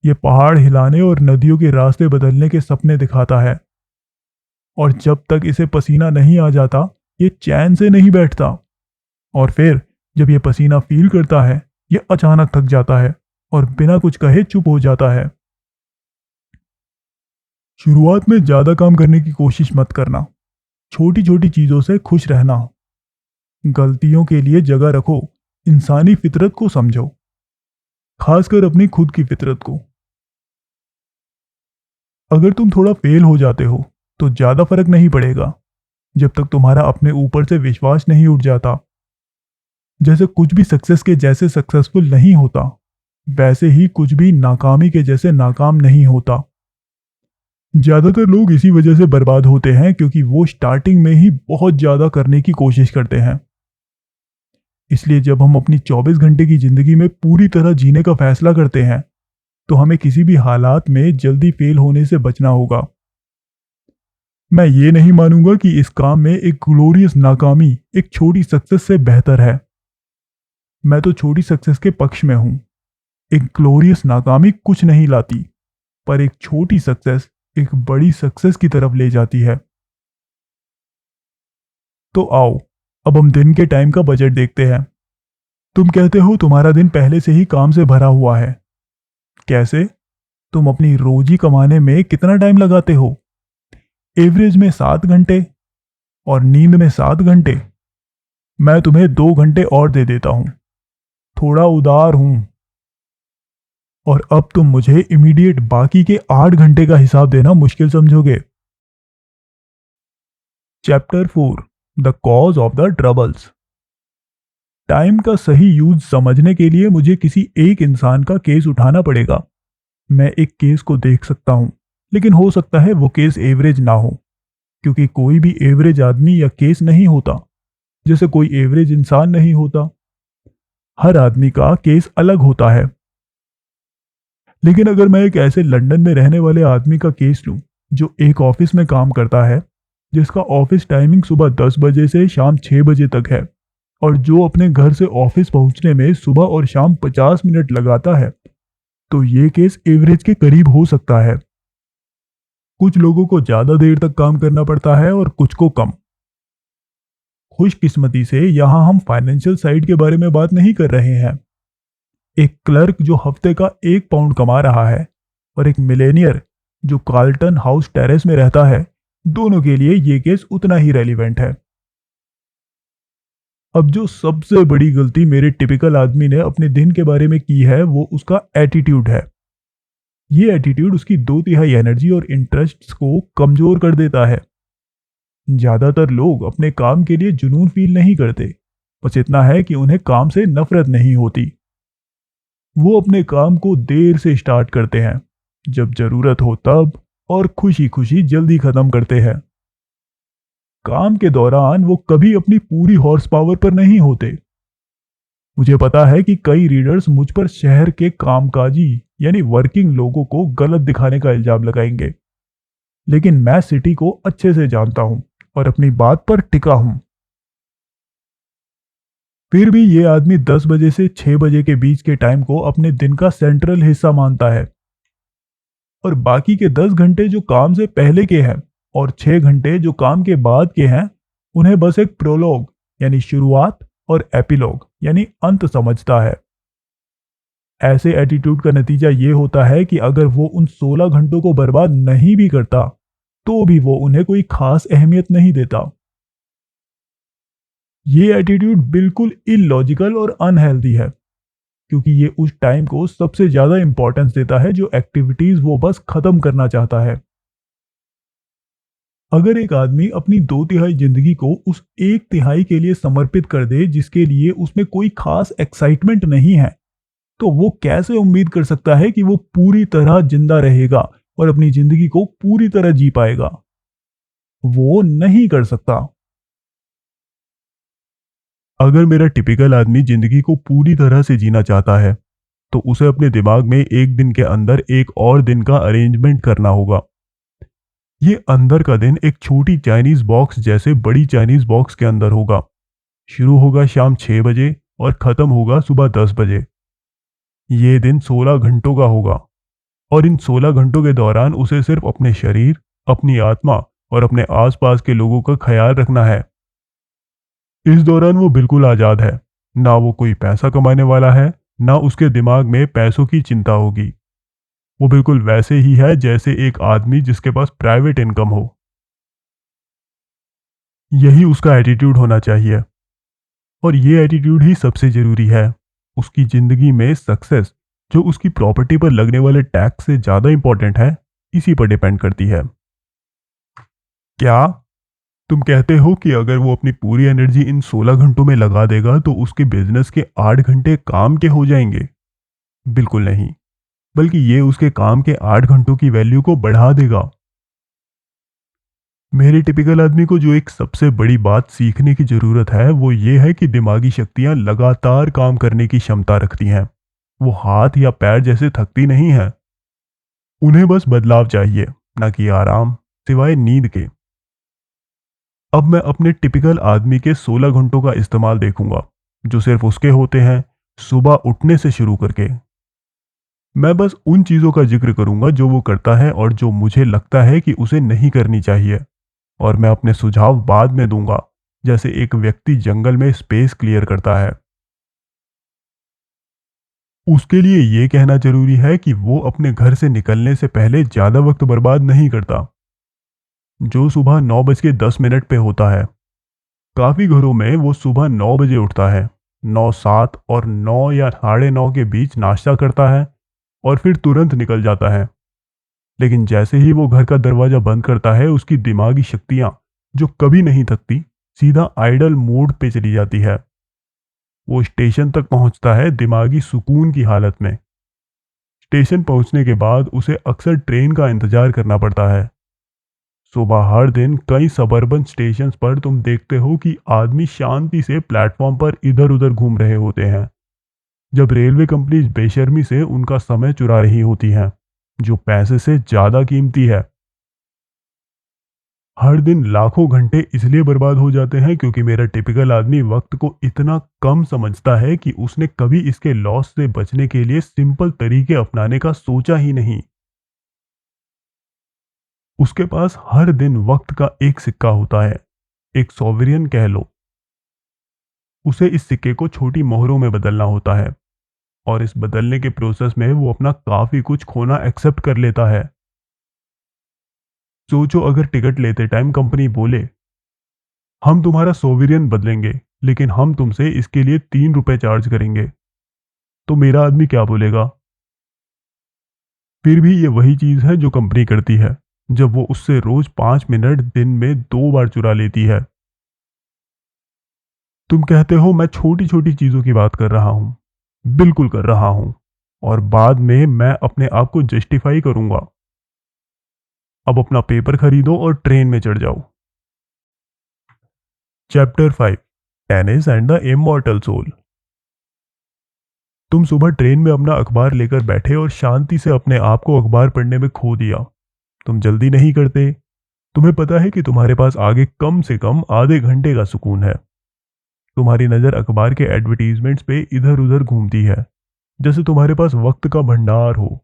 ये पहाड़ हिलाने और नदियों के रास्ते बदलने के सपने दिखाता है। और जब तक इसे पसीना नहीं आ जाता, ये चैन से नहीं बैठता। और फिर जब ये पसीना फील करता है, ये अचानक थक जाता है और बिना कुछ कहे चुप हो जाता है। शुरुआत में ज्यादा काम करने की कोशिश मत करना। छोटी छोटी चीजों से खुश रहना। गलतियों के लिए जगह रखो। इंसानी फितरत को समझो, खासकर अपनी खुद की फितरत को। अगर तुम थोड़ा फेल हो जाते हो तो ज्यादा फर्क नहीं पड़ेगा, जब तक तुम्हारा अपने ऊपर से विश्वास नहीं उठ जाता। जैसे कुछ भी सक्सेस के जैसे सक्सेसफुल नहीं होता, वैसे ही कुछ भी नाकामी के जैसे नाकाम नहीं होता। ज्यादातर लोग इसी वजह से बर्बाद होते हैं क्योंकि वो स्टार्टिंग में ही बहुत ज्यादा करने की कोशिश करते हैं। इसलिए जब हम अपनी 24 घंटे की जिंदगी में पूरी तरह जीने का फैसला करते हैं, तो हमें किसी भी हालात में जल्दी फेल होने से बचना होगा। मैं ये नहीं मानूंगा कि इस काम में एक ग्लोरियस नाकामी एक छोटी सक्सेस से बेहतर है। मैं तो छोटी सक्सेस के पक्ष में हूं। एक ग्लोरियस नाकामी कुछ नहीं लाती, पर एक छोटी सक्सेस एक बड़ी सक्सेस की तरफ ले जाती है। तो आओ, अब हम दिन के टाइम का बजट देखते हैं। तुम कहते हो तुम्हारा दिन पहले से ही काम से भरा हुआ है। कैसे? तुम अपनी रोजी कमाने में कितना टाइम लगाते हो? एवरेज में 7 घंटे, और नींद में 7 घंटे। मैं तुम्हें 2 घंटे और दे देता हूं। थोड़ा उदार हूं। और अब तुम मुझे इमीडिएट बाकी के 8 घंटे का हिसाब देना मुश्किल समझोगे। Chapter 4, the cause of the troubles. Time का सही यूज समझने के लिए मुझे किसी एक इंसान का केस उठाना पड़ेगा। मैं एक केस को देख सकता हूं, लेकिन हो सकता है वो केस एवरेज ना हो, क्योंकि कोई भी एवरेज आदमी या केस नहीं होता, जैसे कोई एवरेज इंसान नहीं होता। हर आदमी का केस अलग होता है। लेकिन अगर मैं एक ऐसे लंदन में रहने वाले आदमी का केस लूं, जो एक ऑफिस में काम करता है, जिसका ऑफिस टाइमिंग सुबह 10 बजे से शाम 6 बजे तक है, और जो अपने घर से ऑफिस पहुंचने में सुबह और शाम 50 मिनट लगाता है, तो ये केस एवरेज के करीब हो सकता है। कुछ लोगों को ज्यादा देर तक काम करना पड़ता है और कुछ को कम। खुशकिस्मती से यहां हम फाइनेंशियल साइड के बारे में बात नहीं कर रहे हैं। एक क्लर्क जो हफ्ते का 1 पाउंड कमा रहा है, और एक मिलेनियर जो कार्लटन हाउस टेरेस में रहता है, दोनों के लिए ये केस उतना ही रेलिवेंट है। अब जो सबसे बड़ी गलती मेरे टिपिकल आदमी ने अपने दिन के बारे में की है, वो उसका एटीट्यूड है। ये एटीट्यूड उसकी 2/3 एनर्जी और इंटरेस्ट्स को कमजोर कर देता है। ज्यादातर लोग अपने काम के लिए जुनून फील नहीं करते, बस इतना है कि उन्हें काम से नफरत नहीं होती। वो अपने काम को देर से स्टार्ट करते हैं, जब जरूरत हो तब, और खुशी खुशी जल्दी खत्म करते हैं। काम के दौरान वो कभी अपनी पूरी हॉर्स पावर पर नहीं होते। मुझे पता है कि कई रीडर्स मुझ पर शहर के कामकाजी यानी वर्किंग लोगों को गलत दिखाने का इल्जाम लगाएंगे, लेकिन मैं सिटी को अच्छे से जानता हूं और अपनी बात पर टिका हूं। फिर भी ये आदमी 10 बजे से 6 बजे के बीच के टाइम को अपने दिन का सेंट्रल हिस्सा मानता है, और बाकी के 10 घंटे जो काम से पहले के हैं और 6 घंटे जो काम के बाद के हैं, उन्हें बस एक प्रोलॉग यानी शुरुआत और एपिलॉग यानी अंत समझता है। ऐसे एटीट्यूड का नतीजा ये होता है कि अगर वो उन 16 घंटों को बर्बाद नहीं भी करता, तो भी वो उन्हें कोई खास अहमियत नहीं देता। ये एटीट्यूड बिल्कुल इलॉजिकल और अनहेल्दी है, क्योंकि ये उस टाइम को सबसे ज्यादा इंपॉर्टेंस देता है जो एक्टिविटीज वो बस खत्म करना चाहता है। अगर एक आदमी अपनी दो तिहाई जिंदगी को उस एक तिहाई के लिए समर्पित कर दे जिसके लिए उसमें कोई खास एक्साइटमेंट नहीं है, तो वो कैसे उम्मीद कर सकता है कि वो पूरी तरह जिंदा रहेगा और अपनी जिंदगी को पूरी तरह जी पाएगा? वो नहीं कर सकता। अगर मेरा टिपिकल आदमी जिंदगी को पूरी तरह से जीना चाहता है, तो उसे अपने दिमाग में एक दिन के अंदर एक और दिन का अरेंजमेंट करना होगा। ये अंदर का दिन एक छोटी चाइनीज बॉक्स जैसे बड़ी चाइनीज बॉक्स के अंदर होगा। शुरू होगा शाम 6 बजे और खत्म होगा सुबह 10 बजे। ये दिन 16 घंटों का होगा और इन 16 घंटों के दौरान उसे सिर्फ अपने शरीर, अपनी आत्मा और अपने आसपास के लोगों का ख्याल रखना है। इस दौरान वो बिल्कुल आज़ाद है। ना वो कोई पैसा कमाने वाला है, ना उसके दिमाग में पैसों की चिंता होगी। वो बिल्कुल वैसे ही है जैसे एक आदमी जिसके पास प्राइवेट इनकम हो। यही उसका एटीट्यूड होना चाहिए और ये एटीट्यूड ही सबसे ज़रूरी है। उसकी ज़िंदगी में सक्सेस, जो उसकी प्रॉपर्टी पर लगने वाले टैक्स से ज़्यादा इंपॉर्टेंट है, इसी पर डिपेंड करती है। क्या तुम कहते हो कि अगर वो अपनी पूरी एनर्जी इन 16 घंटों में लगा देगा तो उसके बिजनेस के 8 घंटे काम के हो जाएंगे? बिल्कुल नहीं, बल्कि ये उसके काम के 8 घंटों की वैल्यू को बढ़ा देगा। मेरे टिपिकल आदमी को जो एक सबसे बड़ी बात सीखने की जरूरत है वो ये है कि दिमागी शक्तियां लगातार काम करने की क्षमता रखती हैं। वो हाथ या पैर जैसे थकती नहीं है। उन्हें बस बदलाव चाहिए, ना कि आराम, सिवाय नींद के। अब मैं अपने टिपिकल आदमी के 16 घंटों का इस्तेमाल देखूंगा, जो सिर्फ उसके होते हैं, सुबह उठने से शुरू करके। मैं बस उन चीज़ों का जिक्र करूंगा जो वो करता है और जो मुझे लगता है कि उसे नहीं करनी चाहिए, और मैं अपने सुझाव बाद में दूंगा, जैसे एक व्यक्ति जंगल में स्पेस क्लियर करता है। उसके लिए ये कहना जरूरी है कि वो अपने घर से निकलने से पहले ज़्यादा वक्त बर्बाद नहीं करता, जो सुबह 9:10 पे होता है। काफ़ी घरों में वो सुबह 9 बजे उठता है, 9:07 और 9 या 9:30 के बीच नाश्ता करता है और फिर तुरंत निकल जाता है। लेकिन जैसे ही वो घर का दरवाजा बंद करता है, उसकी दिमागी शक्तियां, जो कभी नहीं थकती, सीधा आइडल मोड पे चली जाती है। वो स्टेशन तक पहुंचता है दिमागी सुकून की हालत में। स्टेशन पहुंचने के बाद उसे अक्सर ट्रेन का इंतजार करना पड़ता है। सुबह हर दिन कई सबर्बन स्टेशन पर तुम देखते हो कि आदमी शांति से प्लेटफॉर्म पर इधर उधर घूम रहे होते हैं, जब रेलवे कंपनी बेशर्मी से उनका समय चुरा रही होती हैं, जो पैसे से ज्यादा कीमती है। हर दिन लाखों घंटे इसलिए बर्बाद हो जाते हैं क्योंकि मेरा टिपिकल आदमी वक्त को इतना कम समझता है कि उसने कभी इसके लॉस से बचने के लिए सिंपल तरीके अपनाने का सोचा ही नहीं। उसके पास हर दिन वक्त का एक सिक्का होता है, एक सॉवरियन कह लो। उसे इस सिक्के को छोटी मोहरों में बदलना होता है और इस बदलने के प्रोसेस में वो अपना काफी कुछ खोना एक्सेप्ट कर लेता है। सोचो, अगर टिकट लेते टाइम कंपनी बोले, हम तुम्हारा सोवेरियन बदलेंगे, लेकिन हम तुमसे इसके लिए 3 रुपए चार्ज करेंगे, तो मेरा आदमी क्या बोलेगा? फिर भी ये वही चीज है जो कंपनी करती है जब वो उससे रोज 5 मिनट दिन में 2 बार चुरा लेती है। तुम कहते हो मैं छोटी छोटी चीजों की बात कर रहा हूं। बिल्कुल कर रहा हूं, और बाद में मैं अपने आप को जस्टिफाई करूंगा। अब अपना पेपर खरीदो और ट्रेन में चढ़ जाओ। Chapter 5, tennis and the immortal soul. तुम सुबह ट्रेन में अपना अखबार लेकर बैठे और शांति से अपने आप को अखबार पढ़ने में खो दिया। तुम जल्दी नहीं करते। तुम्हें पता है कि तुम्हारे पास आगे कम से कम आधे घंटे का सुकून है। तुम्हारी नज़र अखबार के एडवर्टीजमेंट्स पे इधर उधर घूमती है, जैसे तुम्हारे पास वक्त का भंडार हो,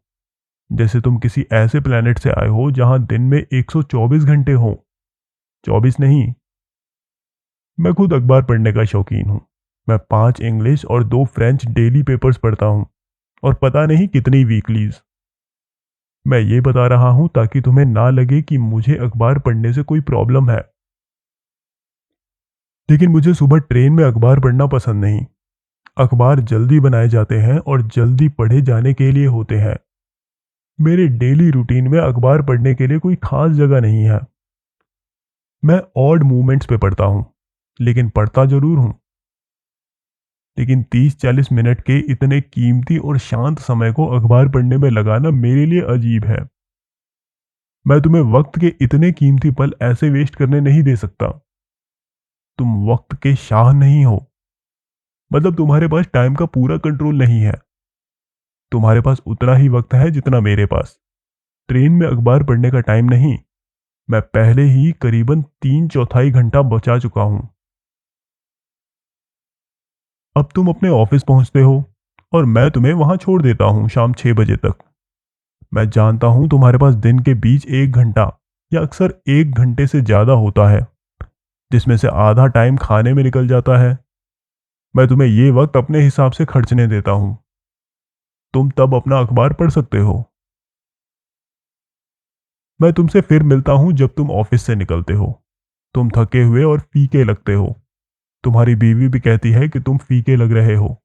जैसे तुम किसी ऐसे प्लेनेट से आए हो जहां दिन में 124 घंटे हो। 24 नहीं। मैं खुद अखबार पढ़ने का शौकीन हूँ। मैं 5 इंग्लिश और 2 फ्रेंच डेली पेपर्स पढ़ता हूँ, और पता नहीं कितनी वीकलीज। मैं ये बता रहा हूँ ताकि तुम्हें ना लगे कि मुझे अखबार पढ़ने से कोई प्रॉब्लम है। लेकिन मुझे सुबह ट्रेन में अखबार पढ़ना पसंद नहीं। अखबार जल्दी बनाए जाते हैं और जल्दी पढ़े जाने के लिए होते हैं। मेरे डेली रूटीन में अखबार पढ़ने के लिए कोई खास जगह नहीं है। मैं ऑड मूवमेंट्स पे पढ़ता हूँ, लेकिन पढ़ता जरूर हूँ। लेकिन 30-40 मिनट के इतने कीमती और शांत समय को अखबार पढ़ने में लगाना मेरे लिए अजीब है। मैं तुम्हें वक्त के इतने कीमती पल ऐसे वेस्ट करने नहीं दे सकता। तुम वक्त के शाह नहीं हो। मतलब तुम्हारे पास टाइम का पूरा कंट्रोल नहीं है। तुम्हारे पास उतना ही वक्त है जितना मेरे पास। ट्रेन में अखबार पढ़ने का टाइम नहीं। मैं पहले ही करीबन 3/4 घंटा बचा चुका हूं। अब तुम अपने ऑफिस पहुंचते हो और मैं तुम्हें वहां छोड़ देता हूं शाम 6 बजे तक। मैं जानता हूं तुम्हारे पास दिन के बीच 1 घंटा या अक्सर 1 घंटे से ज्यादा होता है, जिसमें से आधा टाइम खाने में निकल जाता है। मैं तुम्हें ये वक्त अपने हिसाब से खर्चने देता हूं। तुम तब अपना अखबार पढ़ सकते हो। मैं तुमसे फिर मिलता हूं जब तुम ऑफिस से निकलते हो। तुम थके हुए और फीके लगते हो। तुम्हारी बीवी भी कहती है कि तुम फीके लग रहे हो,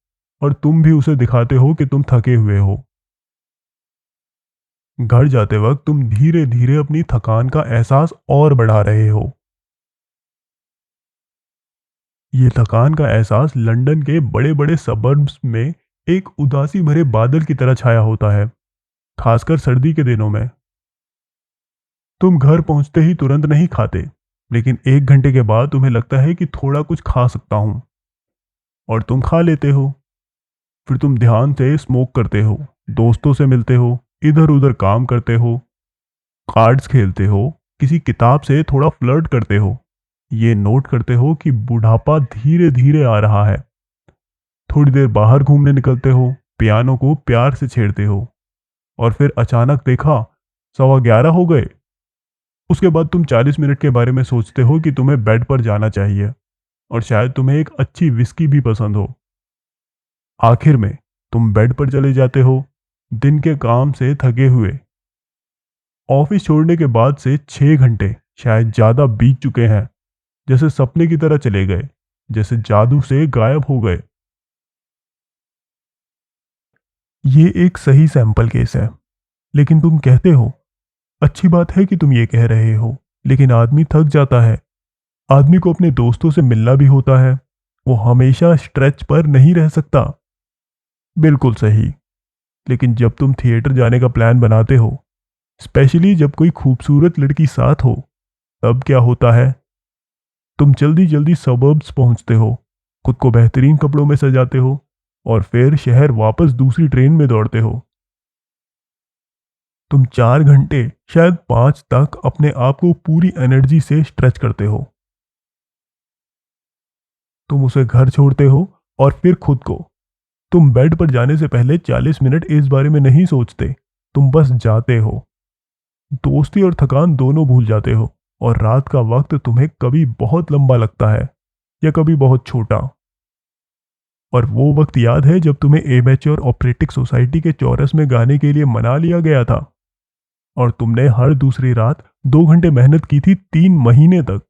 और तुम भी उसे दिखाते हो कि तुम थके हुए हो। घर जाते वक्त तुम धीरे धीरे अपनी थकान का एहसास और बढ़ा रहे हो। ये थकान का एहसास लंदन के बड़े बड़े सबर्ब्स में एक उदासी भरे बादल की तरह छाया होता है, खासकर सर्दी के दिनों में। तुम घर पहुंचते ही तुरंत नहीं खाते, लेकिन 1 घंटे के बाद तुम्हें लगता है कि थोड़ा कुछ खा सकता हूं, और तुम खा लेते हो। फिर तुम ध्यान से स्मोक करते हो, दोस्तों से मिलते हो, इधर उधर काम करते हो, कार्ड्स खेलते हो, किसी किताब से थोड़ा फ्लर्ट करते हो। ये नोट करते हो कि बुढ़ापा धीरे धीरे आ रहा है। थोड़ी देर बाहर घूमने निकलते हो, पियानो को प्यार से छेड़ते हो, और फिर अचानक देखा 11:15 हो गए। उसके बाद तुम 40 मिनट के बारे में सोचते हो कि तुम्हें बेड पर जाना चाहिए, और शायद तुम्हें एक अच्छी विस्की भी पसंद हो। आखिर में तुम बेड पर चले जाते हो, दिन के काम से थके हुए। ऑफिस छोड़ने के बाद से 6 घंटे शायद ज्यादा बीत चुके हैं, जैसे सपने की तरह चले गए, जैसे जादू से गायब हो गए। ये एक सही सैंपल केस है, लेकिन तुम कहते हो, अच्छी बात है कि तुम ये कह रहे हो, लेकिन आदमी थक जाता है। आदमी को अपने दोस्तों से मिलना भी होता है। वो हमेशा स्ट्रेच पर नहीं रह सकता। बिल्कुल सही। लेकिन जब तुम थिएटर जाने का प्लान बनाते हो, स्पेशली जब कोई खूबसूरत लड़की साथ हो, तब क्या होता है? तुम जल्दी जल्दी सबर्ब्स पहुंचते हो, खुद को बेहतरीन कपड़ों में सजाते हो, और फिर शहर वापस दूसरी ट्रेन में दौड़ते हो। तुम 4 घंटे, शायद 5 तक अपने आप को पूरी एनर्जी से स्ट्रेच करते हो। तुम उसे घर छोड़ते हो, और फिर खुद को। तुम बेड पर जाने से पहले 40 मिनट इस बारे में नहीं सोचते। तुम बस जाते हो। दोस्ती और थकान दोनों भूल जाते हो, और रात का वक्त तुम्हें कभी बहुत लंबा लगता है, या कभी बहुत छोटा। और वो वक्त याद है जब तुम्हें एमेच्योर ऑपरेटिक सोसाइटी के चौरस में गाने के लिए मना लिया गया था, और तुमने हर दूसरी रात 2 घंटे मेहनत की थी 3 महीने तक।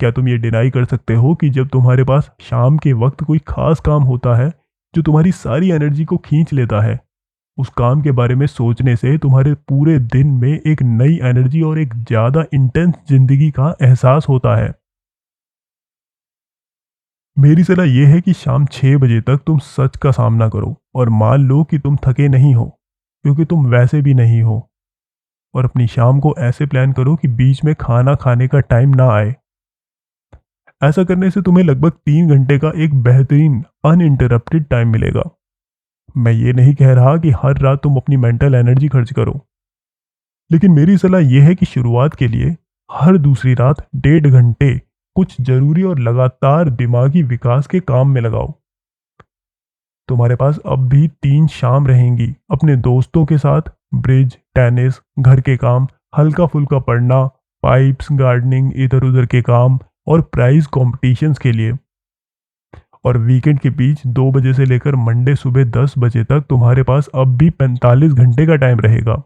क्या तुम ये डिनाई कर सकते हो कि जब तुम्हारे पास शाम के वक्त कोई खास काम होता है जो तुम्हारी सारी एनर्जी को खींच लेता है, उस काम के बारे में सोचने से तुम्हारे पूरे दिन में एक नई एनर्जी और एक ज्यादा इंटेंस जिंदगी का एहसास होता है? मेरी सलाह यह है कि शाम 6 बजे तक तुम सच का सामना करो और मान लो कि तुम थके नहीं हो, क्योंकि तुम वैसे भी नहीं हो। और अपनी शाम को ऐसे प्लान करो कि बीच में खाना खाने का टाइम ना आए। ऐसा करने से तुम्हें लगभग 3 घंटे का एक बेहतरीन अनइंटरप्टेड टाइम मिलेगा। मैं ये नहीं कह रहा कि हर रात तुम अपनी मेंटल एनर्जी खर्च करो, लेकिन मेरी सलाह यह है कि शुरुआत के लिए हर दूसरी रात 1.5 घंटे कुछ जरूरी और लगातार दिमागी विकास के काम में लगाओ। तुम्हारे पास अब भी 3 शाम रहेंगी अपने दोस्तों के साथ, ब्रिज, टेनिस, घर के काम, हल्का फुल्का पढ़ना, पाइप्स, गार्डनिंग, इधर उधर के काम, और प्राइज कॉम्पिटिशन्स के लिए। और वीकेंड के बीच 2 बजे से लेकर मंडे सुबह 10 बजे तक तुम्हारे पास अब भी 45 घंटे का टाइम रहेगा।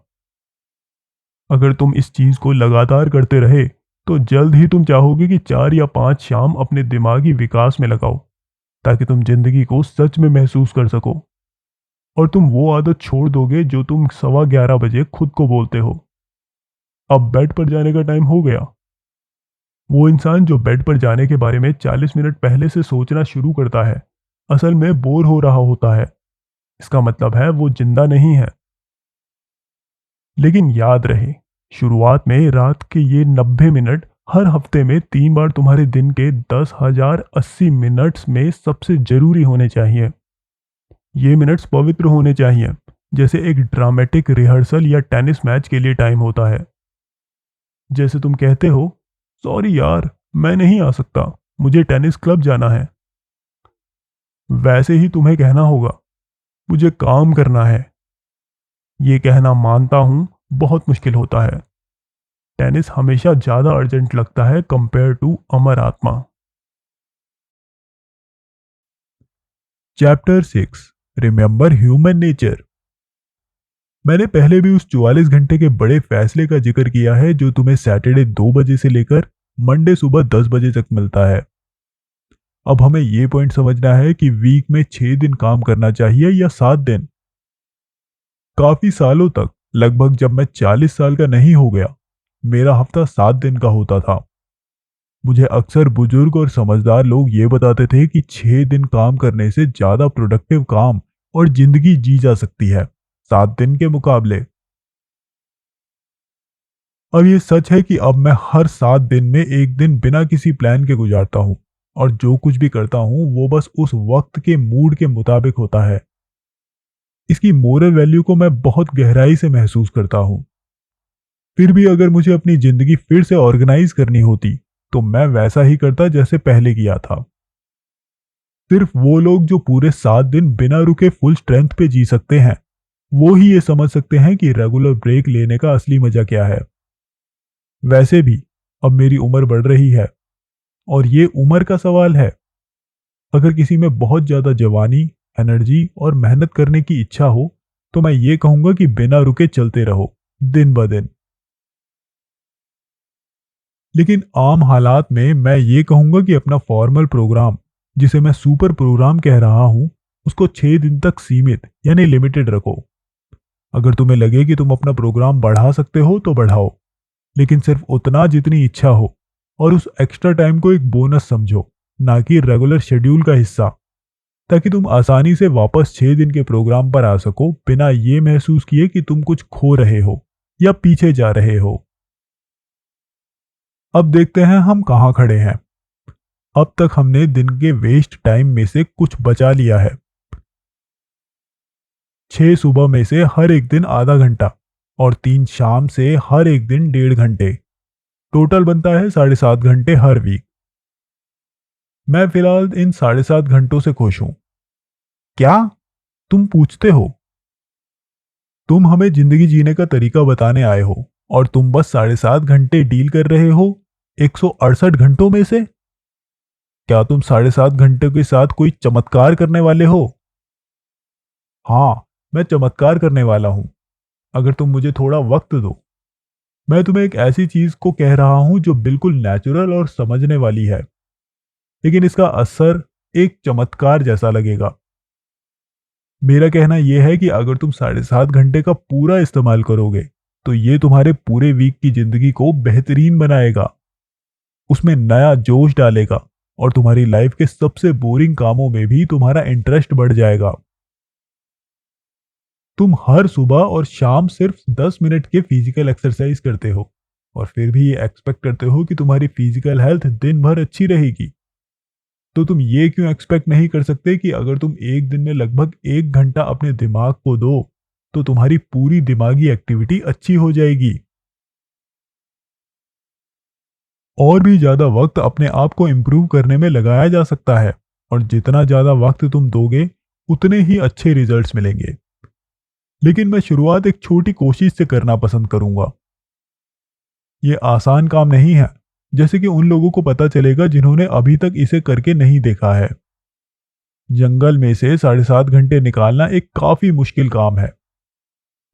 अगर तुम इस चीज को लगातार करते रहे, तो जल्द ही तुम चाहोगे कि 4 या 5 शाम अपने दिमागी विकास में लगाओ, ताकि तुम जिंदगी को सच में महसूस कर सको। और तुम वो आदत छोड़ दोगे जो तुम 11:15 बजे खुद को बोलते हो, अब बेड पर जाने का टाइम हो गया। वो इंसान जो बेड पर जाने के बारे में 40 मिनट पहले से सोचना शुरू करता है, असल में बोर हो रहा होता है। इसका मतलब है वो जिंदा नहीं है। लेकिन याद रहे, शुरुआत में रात के ये 90 मिनट हर हफ्ते में 3 बार तुम्हारे दिन के 10,080 मिनट्स में सबसे जरूरी होने चाहिए। ये मिनट्स पवित्र होने चाहिए, जैसे एक ड्रामेटिक रिहर्सल या टेनिस मैच के लिए टाइम होता है। जैसे तुम कहते हो, सॉरी यार, मैं नहीं आ सकता, मुझे टेनिस क्लब जाना है। वैसे ही तुम्हें कहना होगा, मुझे काम करना है। ये कहना, मानता हूं, बहुत मुश्किल होता है। टेनिस हमेशा ज्यादा अर्जेंट लगता है कंपेयर टू अमर आत्मा। Chapter 6, remember human nature. मैंने पहले भी उस 44 घंटे के बड़े फैसले का जिक्र किया है जो तुम्हें सैटरडे 2 बजे से लेकर मंडे सुबह 10 बजे तक मिलता है। अब हमें ये पॉइंट समझना है कि वीक में 6 दिन काम करना चाहिए या 7 दिन। काफी सालों तक, लगभग जब मैं 40 साल का नहीं हो गया, मेरा हफ्ता 7 दिन का होता था। मुझे अक्सर बुजुर्ग और समझदार लोग ये बताते थे कि 6 दिन काम करने से ज्यादा प्रोडक्टिव काम और जिंदगी जी जा सकती है 7 दिन के मुकाबले। अब ये सच है कि अब मैं हर 7 दिन में एक दिन बिना किसी प्लान के गुजारता हूँ, और जो कुछ भी करता हूँ वो बस उस वक्त के मूड के मुताबिक होता है। इसकी मोरल वैल्यू को मैं बहुत गहराई से महसूस करता हूँ। फिर भी अगर मुझे अपनी जिंदगी फिर से ऑर्गेनाइज करनी होती, तो मैं वैसा ही करता जैसे पहले किया था। सिर्फ वो लोग जो पूरे 7 दिन बिना रुके फुल स्ट्रेंथ पे जी सकते हैं, वो ही ये समझ सकते हैं कि रेगुलर ब्रेक लेने का असली मजा क्या है। वैसे भी अब मेरी उम्र बढ़ रही है, और ये उम्र का सवाल है। अगर किसी में बहुत ज्यादा जवानी, एनर्जी और मेहनत करने की इच्छा हो, तो मैं ये कहूंगा कि बिना रुके चलते रहो, दिन ब दिन। लेकिन आम हालात में मैं ये कहूंगा कि अपना फॉर्मल प्रोग्राम, जिसे मैं सुपर प्रोग्राम कह रहा हूं, उसको 6 दिन तक सीमित यानी लिमिटेड रखो। अगर तुम्हें लगे कि तुम अपना प्रोग्राम बढ़ा सकते हो तो बढ़ाओ, लेकिन सिर्फ उतना जितनी इच्छा हो, और उस एक्स्ट्रा टाइम को एक बोनस समझो, ना कि रेगुलर शेड्यूल का हिस्सा, ताकि तुम आसानी से वापस 6 दिन के प्रोग्राम पर आ सको बिना ये महसूस किए कि तुम कुछ खो रहे हो या पीछे जा रहे हो। अब देखते हैं हम कहाँ खड़े हैं। अब तक हमने दिन के वेस्ट टाइम में से कुछ बचा लिया है। 6 सुबह में से हर एक दिन आधा घंटा, और 3 शाम से हर एक दिन 1.5 घंटे। टोटल बनता है 7.5 घंटे हर वीक। मैं फिलहाल इन 7.5 घंटों से खुश हूं। क्या, तुम पूछते हो? तुम हमें जिंदगी जीने का तरीका बताने आए हो, और तुम बस 7.5 घंटे डील कर रहे हो 168 घंटों में से। क्या तुम 7.5 घंटे के साथ कोई चमत्कार करने वाले हो? हाँ, मैं चमत्कार करने वाला हूँ, अगर तुम मुझे थोड़ा वक्त दो। मैं तुम्हें एक ऐसी चीज को कह रहा हूं जो बिल्कुल नेचुरल और समझने वाली है, लेकिन इसका असर एक चमत्कार जैसा लगेगा। मेरा कहना यह है कि अगर तुम 7.5 घंटे का पूरा इस्तेमाल करोगे, तो ये तुम्हारे पूरे वीक की जिंदगी को बेहतरीन बनाएगा, उसमें नया जोश डालेगा, और तुम्हारी लाइफ के सबसे बोरिंग कामों में भी तुम्हारा इंटरेस्ट बढ़ जाएगा। तुम हर सुबह और शाम सिर्फ 10 मिनट के फिजिकल एक्सरसाइज करते हो, और फिर भी ये एक्सपेक्ट करते हो कि तुम्हारी फिजिकल हेल्थ दिन भर अच्छी रहेगी। तो तुम ये क्यों एक्सपेक्ट नहीं कर सकते कि अगर तुम एक दिन में लगभग 1 घंटा अपने दिमाग को दो, तो तुम्हारी पूरी दिमागी एक्टिविटी अच्छी हो जाएगी। और भी ज्यादा वक्त अपने आप को इम्प्रूव करने में लगाया जा सकता है, और जितना ज्यादा वक्त तुम दोगे, उतने ही अच्छे रिजल्ट्स मिलेंगे। लेकिन मैं शुरुआत एक छोटी कोशिश से करना पसंद करूंगा। ये आसान काम नहीं है, जैसे कि उन लोगों को पता चलेगा जिन्होंने अभी तक इसे करके नहीं देखा है। जंगल में से 7.5 घंटे निकालना एक काफी मुश्किल काम है।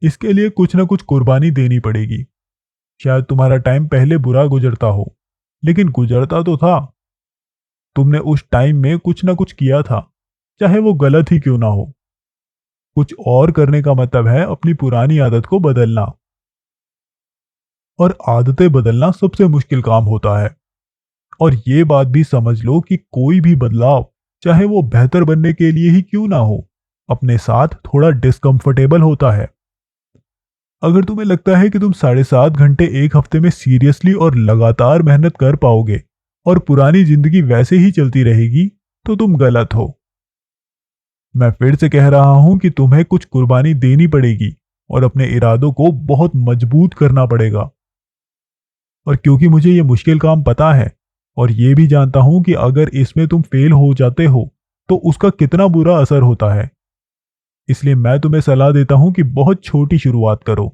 इसके लिए कुछ ना कुछ कुर्बानी देनी पड़ेगी। शायद तुम्हारा टाइम पहले बुरा गुजरता हो, लेकिन गुजरता तो था। तुमने उस टाइम में कुछ ना कुछ किया था, चाहे वो गलत ही क्यों ना हो। कुछ और करने का मतलब है अपनी पुरानी आदत को बदलना, और आदतें बदलना सबसे मुश्किल काम होता है। और ये बात भी समझ लो कि कोई भी बदलाव, चाहे वो बेहतर बनने के लिए ही क्यों ना हो, अपने साथ थोड़ा डिस्कंफर्टेबल होता है। अगर तुम्हें लगता है कि तुम 7.5 घंटे एक हफ्ते में सीरियसली और लगातार मेहनत कर पाओगे और पुरानी जिंदगी वैसे ही चलती रहेगी, तो तुम गलत हो। मैं फिर से कह रहा हूं कि तुम्हें कुछ कुर्बानी देनी पड़ेगी और अपने इरादों को बहुत मजबूत करना पड़ेगा। और क्योंकि मुझे ये मुश्किल काम पता है और ये भी जानता हूं कि अगर इसमें तुम फेल हो जाते हो तो उसका कितना बुरा असर होता है, इसलिए मैं तुम्हें सलाह देता हूं कि बहुत छोटी शुरुआत करो।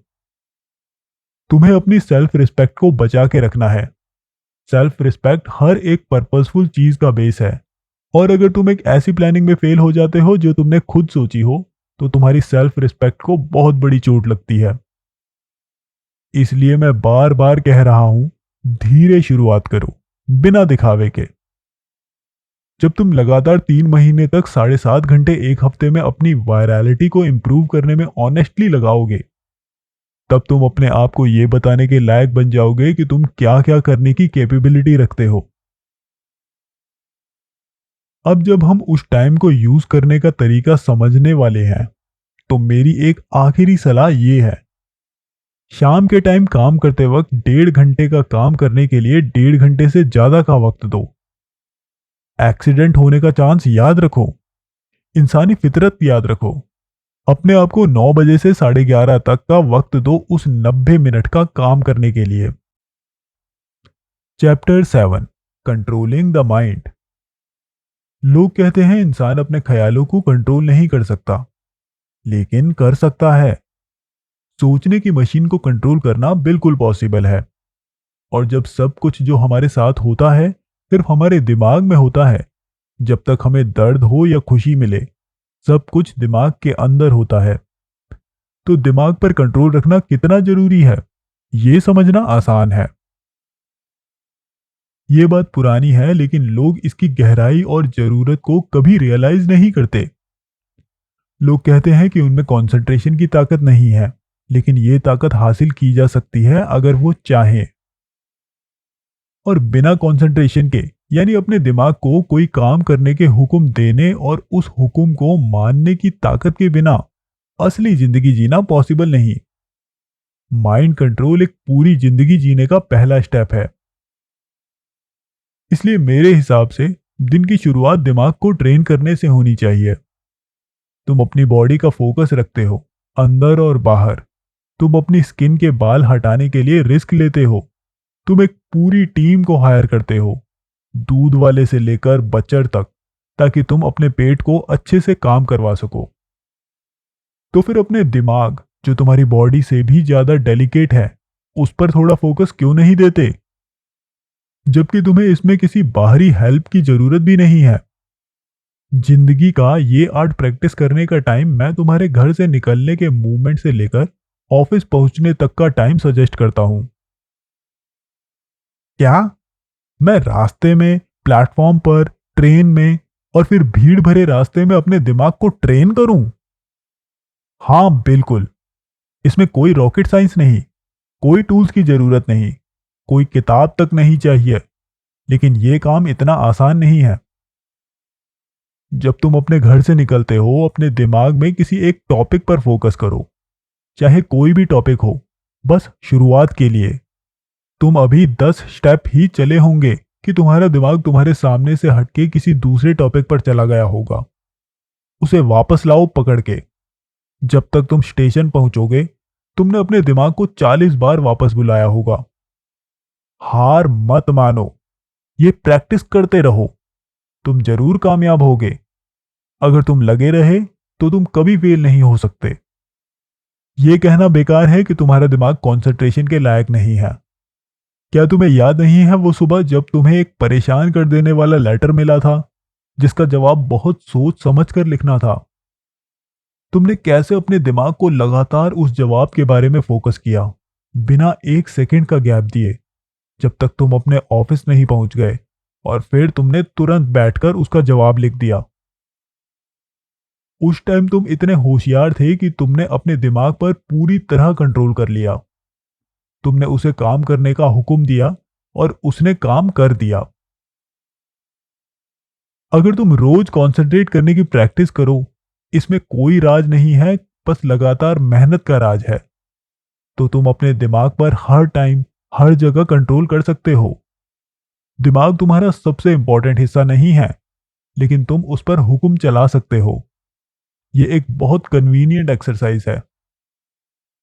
तुम्हें अपनी सेल्फ रिस्पेक्ट को बचा के रखना है। सेल्फ रिस्पेक्ट हर एक पर्पसफुल चीज का बेस है। और अगर तुम एक ऐसी प्लानिंग में फेल हो जाते हो जो तुमने खुद सोची हो, तो तुम्हारी सेल्फ रिस्पेक्ट को बहुत बड़ी चोट लगती है। इसलिए मैं बार बार कह रहा हूं, धीरे शुरुआत करो, बिना दिखावे के। जब तुम लगातार 3 महीने तक 7.5 घंटे एक हफ्ते में अपनी वायरलिटी को इंप्रूव करने में ऑनेस्टली लगाओगे, तब तुम अपने आप को यह बताने के लायक बन जाओगे कि तुम क्या क्या करने की कैपेबिलिटी रखते हो। अब जब हम उस टाइम को यूज करने का तरीका समझने वाले हैं, तो मेरी एक आखिरी सलाह ये है। शाम के टाइम काम करते वक्त 1.5 घंटे का काम करने के लिए 1.5 घंटे से ज्यादा का वक्त दो। एक्सीडेंट होने का चांस याद रखो, इंसानी फितरत याद रखो। अपने आप को 9 बजे से 11:30 तक का वक्त दो उस 90 मिनट का काम करने के लिए। Chapter 7, controlling the mind. लोग कहते हैं इंसान अपने ख्यालों को कंट्रोल नहीं कर सकता, लेकिन कर सकता है। सोचने की मशीन को कंट्रोल करना बिल्कुल पॉसिबल है। और जब सब कुछ जो हमारे साथ होता है सिर्फ हमारे दिमाग में होता है, जब तक हमें दर्द हो या खुशी मिले, सब कुछ दिमाग के अंदर होता है। तो दिमाग पर कंट्रोल रखना कितना जरूरी है, ये समझना आसान है। ये बात पुरानी है, लेकिन लोग इसकी गहराई और जरूरत को कभी रियलाइज नहीं करते। लोग कहते हैं कि उनमें कंसंट्रेशन की ताकत नहीं है, लेकिन ये ताकत हासिल की जा सकती है अगर वो चाहें। और बिना कंसंट्रेशन के, यानी अपने दिमाग को कोई काम करने के हुक्म देने और उस हुक्म को मानने की ताकत के बिना असली जिंदगी जीना पॉसिबल नहीं। माइंड कंट्रोल एक पूरी जिंदगी जीने का पहला स्टेप है। इसलिए मेरे हिसाब से दिन की शुरुआत दिमाग को ट्रेन करने से होनी चाहिए। तुम अपनी बॉडी का फोकस रखते हो, अंदर और बाहर। तुम अपनी स्किन के बाल हटाने के लिए रिस्क लेते हो। तुम एक पूरी टीम को हायर करते हो, दूध वाले से लेकर बच्चर तक, ताकि तुम अपने पेट को अच्छे से काम करवा सको। तो फिर अपने दिमाग, जो तुम्हारी बॉडी से भी ज्यादा डेलिकेट है, उस पर थोड़ा फोकस क्यों नहीं देते? जबकि तुम्हें इसमें किसी बाहरी हेल्प की जरूरत भी नहीं है। जिंदगी का ये आर्ट प्रैक्टिस करने का टाइम मैं तुम्हारे घर से निकलने के मूवमेंट से लेकर ऑफिस पहुंचने तक का टाइम सजेस्ट करता हूं। क्या मैं रास्ते में, प्लेटफॉर्म पर, ट्रेन में और फिर भीड़ भरे रास्ते में अपने दिमाग को ट्रेन करूं? हाँ, बिल्कुल। इसमें कोई रॉकेट साइंस नहीं, कोई टूल्स की जरूरत नहीं, कोई किताब तक नहीं चाहिए। लेकिन यह काम इतना आसान नहीं है। जब तुम अपने घर से निकलते हो, अपने दिमाग में किसी एक टॉपिक पर फोकस करो, चाहे कोई भी टॉपिक हो। बस शुरुआत के लिए तुम अभी 10 स्टेप ही चले होंगे कि तुम्हारा दिमाग तुम्हारे सामने से हटके किसी दूसरे टॉपिक पर चला गया होगा। उसे वापस लाओ पकड़ के। जब तक तुम स्टेशन पहुंचोगे, तुमने अपने दिमाग को 40 बार वापस बुलाया होगा। हार मत मानो, ये प्रैक्टिस करते रहो, तुम जरूर कामयाब होगे। अगर तुम लगे रहे तो तुम कभी फेल नहीं हो सकते। यह कहना बेकार है कि तुम्हारा दिमाग कंसंट्रेशन के लायक नहीं है। क्या तुम्हें याद नहीं है वो सुबह जब तुम्हें एक परेशान कर देने वाला लेटर मिला था, जिसका जवाब बहुत सोच समझ कर लिखना था? तुमने कैसे अपने दिमाग को लगातार उस जवाब के बारे में फोकस किया, बिना एक सेकंड का गैप दिए, जब तक तुम अपने ऑफिस नहीं पहुंच गए, और फिर तुमने तुरंत बैठकर उसका जवाब लिख दिया। उस टाइम तुम इतने होशियार थे कि तुमने अपने दिमाग पर पूरी तरह कंट्रोल कर लिया। तुमने उसे काम करने का हुक्म दिया और उसने काम कर दिया। अगर तुम रोज कंसंट्रेट करने की प्रैक्टिस करो, इसमें कोई राज नहीं है, बस लगातार मेहनत का राज है, तो तुम अपने दिमाग पर हर टाइम, हर जगह कंट्रोल कर सकते हो। दिमाग तुम्हारा सबसे इंपॉर्टेंट हिस्सा नहीं है, लेकिन तुम उस पर हुक्म चला सकते हो। ये एक बहुत कन्वीनियंट एक्सरसाइज है।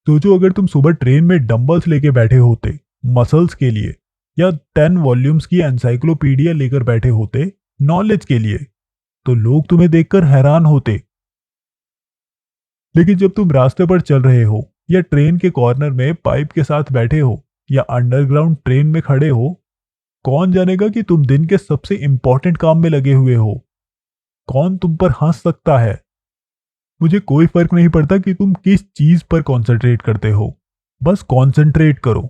सोचो, अगर तुम सुबह ट्रेन में डंबल्स लेके बैठे होते मसल्स के लिए, या 10 वॉल्यूम्स की एनसाइक्लोपीडिया लेकर बैठे होते नॉलेज के लिए, तो लोग तुम्हें देखकर हैरान होते। लेकिन जब तुम रास्ते पर चल रहे हो, या ट्रेन के कॉर्नर में पाइप के साथ बैठे हो, या अंडरग्राउंड ट्रेन में खड़े हो, कौन जानेगा कि तुम दिन के सबसे इंपॉर्टेंट काम में लगे हुए हो? कौन तुम पर हंस सकता है? मुझे कोई फर्क नहीं पड़ता कि तुम किस चीज पर कंसंट्रेट करते हो, बस कंसंट्रेट करो।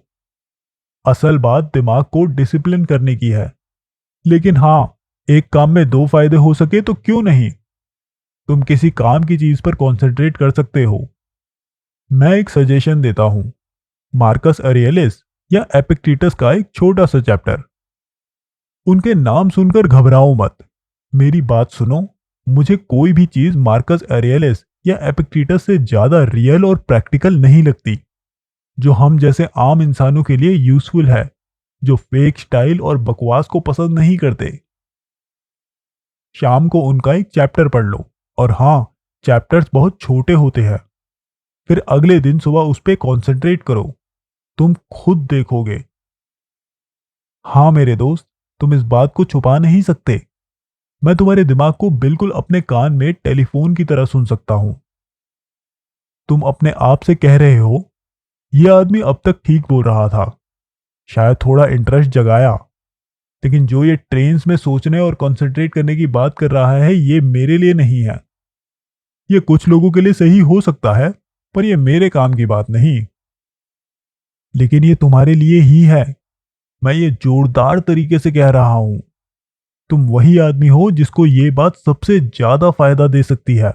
असल बात दिमाग को डिसिप्लिन करने की है। लेकिन हाँ, एक काम में दो फायदे हो सके तो क्यों नहीं? तुम किसी काम की चीज पर कंसंट्रेट कर सकते हो। मैं एक सजेशन देता हूं, मार्कस अरेलिस या एपिक्टेटस का एक छोटा सा चैप्टर। उनके नाम सुनकर घबराओ मत, मेरी बात सुनो। मुझे कोई भी चीज मार्कस अरेलिस या एपिक्टेटस से ज्यादा रियल और प्रैक्टिकल नहीं लगती, जो हम जैसे आम इंसानों के लिए यूजफुल है, जो फेक स्टाइल और बकवास को पसंद नहीं करते। शाम को उनका एक चैप्टर पढ़ लो, और हाँ, चैप्टर्स बहुत छोटे होते हैं। फिर अगले दिन सुबह उस पर कॉन्सेंट्रेट करो, तुम खुद देखोगे। हाँ मेरे दोस्त, तुम इस बात को छुपा नहीं सकते। मैं तुम्हारे दिमाग को बिल्कुल अपने कान में टेलीफोन की तरह सुन सकता हूं। तुम अपने आप से कह रहे हो, यह आदमी अब तक ठीक बोल रहा था, शायद थोड़ा इंटरेस्ट जगाया, लेकिन जो ये ट्रेन्स में सोचने और कंसंट्रेट करने की बात कर रहा है, ये मेरे लिए नहीं है। ये कुछ लोगों के लिए सही हो सकता है, पर यह मेरे काम की बात नहीं। लेकिन ये तुम्हारे लिए ही है। मैं ये जोरदार तरीके से कह रहा हूं। तुम वही आदमी हो जिसको ये बात सबसे ज्यादा फायदा दे सकती है।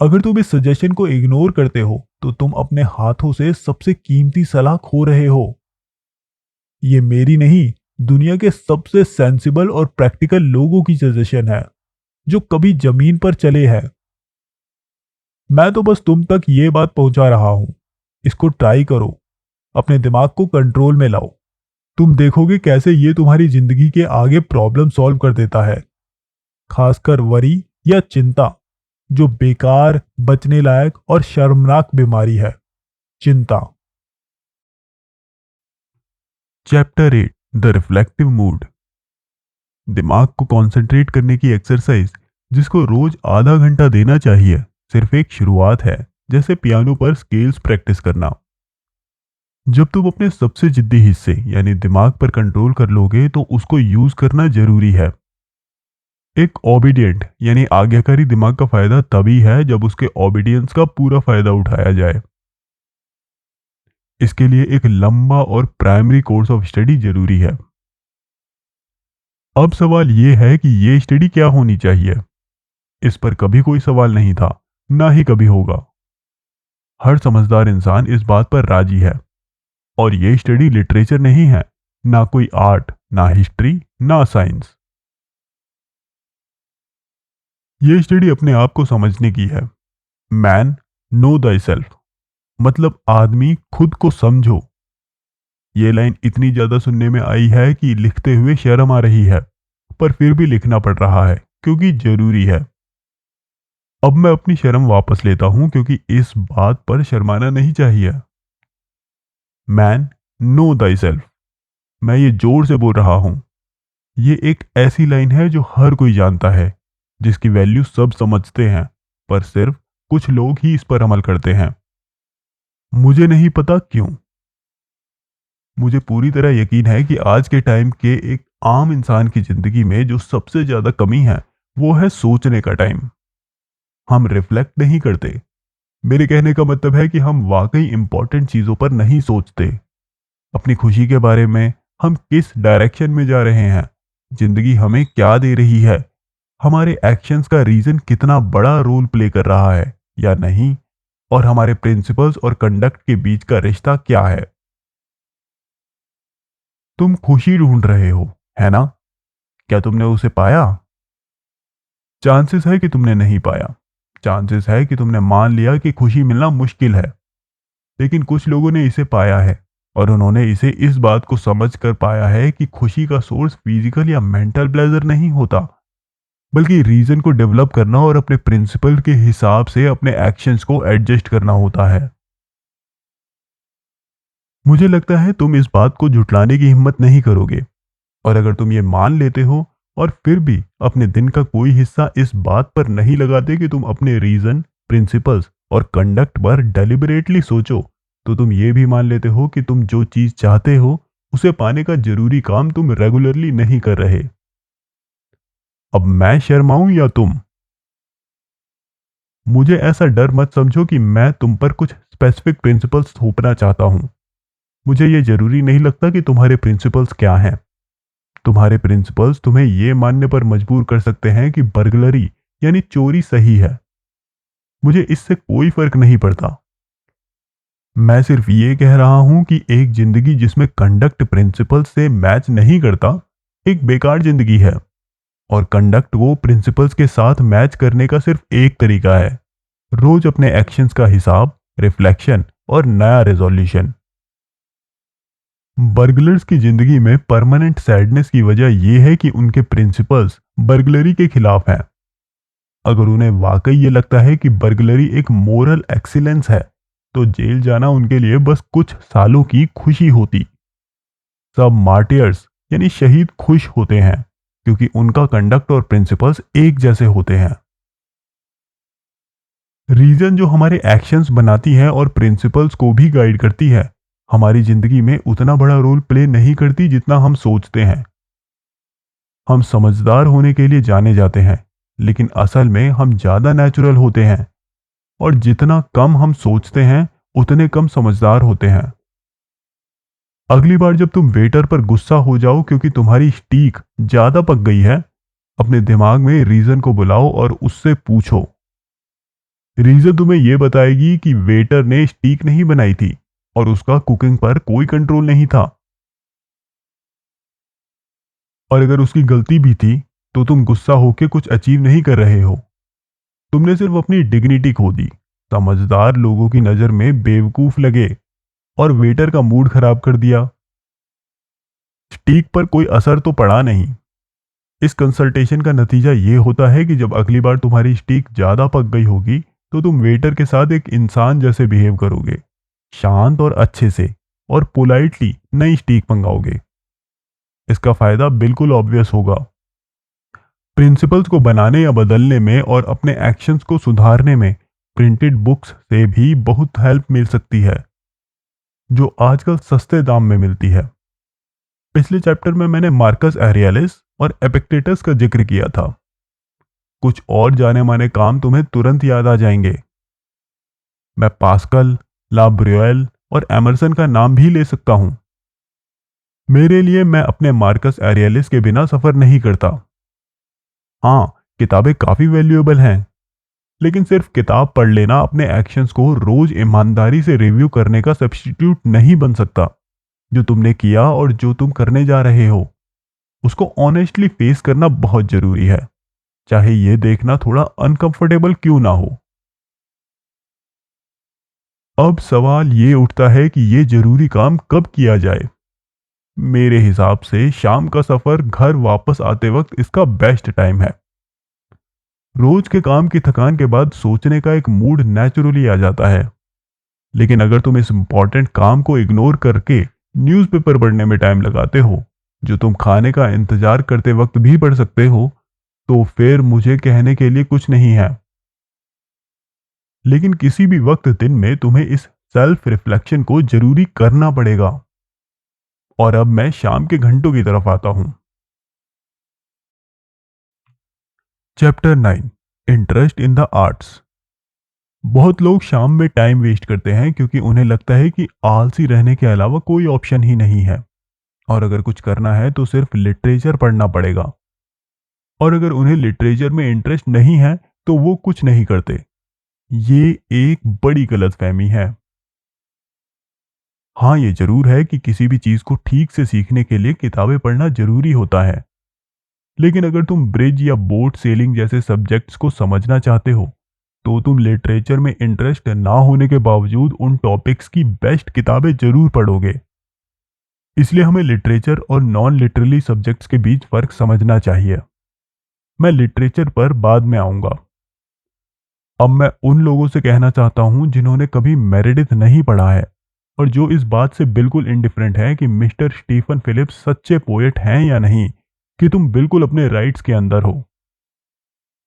अगर तुम इस सजेशन को इग्नोर करते हो, तो तुम अपने हाथों से सबसे कीमती सलाह खो रहे हो। ये मेरी नहीं, दुनिया के सबसे सेंसिबल और प्रैक्टिकल लोगों की सजेशन है, जो कभी जमीन पर चले हैं। मैं तो बस तुम तक ये बात पहुंचा रहा हूं। इसको ट्राई करो, अपने दिमाग को कंट्रोल में लाओ। तुम देखोगे कैसे ये तुम्हारी जिंदगी के आगे प्रॉब्लम सॉल्व कर देता है, खासकर वरी या चिंता, जो बेकार, बचने लायक और शर्मनाक बीमारी है, चिंता। Chapter 8, the reflective mood. दिमाग को कंसंट्रेट करने की एक्सरसाइज, जिसको रोज आधा घंटा देना चाहिए, सिर्फ एक शुरुआत है, जैसे पियानो पर स्केल्स प्रैक्टिस करना। जब तुम अपने सबसे जिद्दी हिस्से यानी दिमाग पर कंट्रोल कर लोगे, तो उसको यूज करना जरूरी है। एक ओबीडियंट यानी आज्ञाकारी दिमाग का फायदा तभी है जब उसके ओबीडियंस का पूरा फायदा उठाया जाए। इसके लिए एक लंबा और प्राइमरी कोर्स ऑफ स्टडी जरूरी है। अब सवाल यह है कि ये स्टडी क्या होनी चाहिए। इस पर कभी कोई सवाल नहीं था, ना ही कभी होगा। हर समझदार इंसान इस बात पर राजी है। और ये स्टडी लिटरेचर नहीं है, ना कोई आर्ट, ना हिस्ट्री, ना साइंस। ये स्टडी अपने आप को समझने की है। मैन नो दाई सेल्फ, मतलब आदमी खुद को समझो। ये लाइन इतनी ज्यादा सुनने में आई है कि लिखते हुए शर्म आ रही है, पर फिर भी लिखना पड़ रहा है क्योंकि जरूरी है। अब मैं अपनी शर्म वापस लेता हूं, क्योंकि इस बात पर शर्माना नहीं चाहिए। मैन नो दाई सेल्फ, मैं ये जोर से बोल रहा हूं। ये एक ऐसी लाइन है जो हर कोई जानता है, जिसकी वैल्यू सब समझते हैं, पर सिर्फ कुछ लोग ही इस पर अमल करते हैं। मुझे नहीं पता क्यों। मुझे पूरी तरह यकीन है कि आज के टाइम के एक आम इंसान की जिंदगी में जो सबसे ज्यादा कमी है, वो है सोचने का टाइम। हम रिफ्लेक्ट नहीं करते। मेरे कहने का मतलब है कि हम वाकई इंपॉर्टेंट चीजों पर नहीं सोचते। अपनी खुशी के बारे में, हम किस डायरेक्शन में जा रहे हैं, जिंदगी हमें क्या दे रही है, हमारे एक्शंस का रीजन कितना बड़ा रोल प्ले कर रहा है या नहीं, और हमारे प्रिंसिपल्स और कंडक्ट के बीच का रिश्ता क्या है। तुम खुशी ढूंढ रहे हो, है ना? क्या तुमने उसे पाया? चांसेस है कि तुमने नहीं पाया। चांसेस है कि तुमने मान लिया कि खुशी मिलना मुश्किल है। लेकिन कुछ लोगों ने इसे पाया है, और उन्होंने इसे इस बात को समझ कर पाया है कि खुशी का सोर्स फिजिकल या मेंटल प्लेजर नहीं होता, बल्कि रीजन को डेवलप करना और अपने प्रिंसिपल के हिसाब से अपने एक्शंस को एडजस्ट करना होता है। मुझे लगता है तुम इस बात को झुटलाने की हिम्मत नहीं करोगे, और अगर तुम ये मान लेते हो और फिर भी अपने दिन का कोई हिस्सा इस बात पर नहीं लगाते कि तुम अपने रीजन, प्रिंसिपल्स और कंडक्ट पर डेलिबरेटली सोचो, तो तुम ये भी मान लेते हो कि तुम जो चीज चाहते हो उसे पाने का जरूरी काम तुम रेगुलरली नहीं कर रहे। अब मैं शर्माऊं या तुम? मुझे ऐसा डर मत समझो कि मैं तुम पर कुछ स्पेसिफिक प्रिंसिपल्स थोपना चाहता हूं। मुझे ये जरूरी नहीं लगता कि तुम्हारे प्रिंसिपल्स क्या हैं। तुम्हारे प्रिंसिपल्स तुम्हें ये मानने पर मजबूर कर सकते हैं कि बर्गलरी यानी चोरी सही है। मुझे इससे कोई फर्क नहीं पड़ता। मैं सिर्फ ये कह रहा हूं कि एक जिंदगी जिसमें कंडक्ट प्रिंसिपल से मैच नहीं करता एक बेकार जिंदगी है, और कंडक्ट वो प्रिंसिपल्स के साथ मैच करने का सिर्फ एक तरीका है, रोज अपने एक्शंस का हिसाब, रिफ्लेक्शन और नया रेजोल्यूशन। बर्गलर्स की जिंदगी में परमानेंट सैडनेस की वजह यह है कि उनके प्रिंसिपल्स बर्गलरी के खिलाफ हैं। अगर उन्हें वाकई ये लगता है कि बर्गलरी एक मोरल एक्सीलेंस है, तो जेल जाना उनके लिए बस कुछ सालों की खुशी होती। सब मार्टियर्स यानी शहीद खुश होते हैं क्योंकि उनका कंडक्ट और प्रिंसिपल्स एक जैसे होते हैं। रीजन जो हमारे एक्शंस बनाती है और प्रिंसिपल्स को भी गाइड करती है, हमारी जिंदगी में उतना बड़ा रोल प्ले नहीं करती जितना हम सोचते हैं। हम समझदार होने के लिए जाने जाते हैं, लेकिन असल में हम ज्यादा नेचुरल होते हैं, और जितना कम हम सोचते हैं उतने कम समझदार होते हैं। अगली बार जब तुम वेटर पर गुस्सा हो जाओ क्योंकि तुम्हारी स्टीक ज्यादा पक गई है, अपने दिमाग में रीजन को बुलाओ और उससे पूछो। रीजन तुम्हें यह बताएगी कि वेटर ने स्टीक नहीं बनाई थी और उसका कुकिंग पर कोई कंट्रोल नहीं था, और अगर उसकी गलती भी थी तो तुम गुस्सा होकर कुछ अचीव नहीं कर रहे हो। तुमने सिर्फ अपनी डिग्निटी खो दी, समझदार लोगों की नजर में बेवकूफ लगे, और वेटर का मूड खराब कर दिया। स्टीक पर कोई असर तो पड़ा नहीं। इस कंसल्टेशन का नतीजा ये होता है कि जब अगली बार तुम्हारी स्टीक ज्यादा पक गई होगी, तो तुम वेटर के साथ एक इंसान जैसे बिहेव करोगे, शांत और अच्छे से, और पोलाइटली नई स्टीक मंगाओगे। इसका फायदा बिल्कुल ऑब्वियस होगा। प्रिंसिपल्स को बनाने या बदलने में और अपने एक्शंस को सुधारने में प्रिंटेड बुक्स से भी बहुत हेल्प मिल सकती है, जो आजकल सस्ते दाम में मिलती है। पिछले चैप्टर में मैंने मार्कस एरियलिस और एपिक्टेटस का जिक्र किया था। कुछ और जाने माने काम तुम्हें तुरंत याद आ जाएंगे। मैं पास्कल, ला ब्रुएल और एमरसन का नाम भी ले सकता हूं। मेरे लिए मैं अपने मार्कस एरियलिस के बिना सफर नहीं करता। हाँ, किताबें काफी वैल्यूएबल हैं, लेकिन सिर्फ किताब पढ़ लेना अपने एक्शंस को रोज ईमानदारी से रिव्यू करने का सब्स्टिट्यूट नहीं बन सकता। जो तुमने किया और जो तुम करने जा रहे हो, उसको ऑनेस्टली फेस करना बहुत जरूरी है, चाहे ये देखना थोड़ा अनकंफर्टेबल क्यों ना हो। अब सवाल ये उठता है कि ये जरूरी काम कब किया जाए। मेरे हिसाब से शाम का सफर घर वापस आते वक्त इसका बेस्ट टाइम है। रोज के काम की थकान के बाद सोचने का एक मूड नेचुरली आ जाता है। लेकिन अगर तुम इस इंपॉर्टेंट काम को इग्नोर करके न्यूज़पेपर पढ़ने में टाइम लगाते हो, जो तुम खाने का इंतजार करते वक्त भी पढ़ सकते हो, तो फिर मुझे कहने के लिए कुछ नहीं है। लेकिन किसी भी वक्त दिन में तुम्हें इस सेल्फ रिफ्लेक्शन को जरूरी करना पड़ेगा। और अब मैं शाम के घंटों की तरफ आता हूं। Chapter 9, interest in the arts. बहुत लोग शाम में टाइम वेस्ट करते हैं क्योंकि उन्हें लगता है कि आलसी रहने के अलावा कोई ऑप्शन ही नहीं है, और अगर कुछ करना है तो सिर्फ लिटरेचर पढ़ना पड़ेगा। और अगर उन्हें लिटरेचर में इंटरेस्ट नहीं है तो वो कुछ नहीं करते। ये एक बड़ी गलतफहमी है। हाँ, ये जरूर है कि किसी भी चीज को ठीक से सीखने के लिए किताबें पढ़ना जरूरी होता है, लेकिन अगर तुम ब्रिज या बोट सेलिंग जैसे सब्जेक्ट्स को समझना चाहते हो, तो तुम लिटरेचर में इंटरेस्ट ना होने के बावजूद उन टॉपिक्स की बेस्ट किताबें जरूर पढ़ोगे। इसलिए हमें लिटरेचर और नॉन लिटरली सब्जेक्ट्स के बीच फर्क समझना चाहिए। मैं लिटरेचर पर बाद में आऊंगा। अब मैं उन लोगों से कहना चाहता हूं जिन्होंने कभी मेरेडिथ नहीं पढ़ा है और जो इस बात से बिल्कुल इंडिफरेंट है कि मिस्टर स्टीफन फिलिप्स सच्चे पोएट हैं या नहीं, कि तुम बिल्कुल अपने राइट्स के अंदर हो।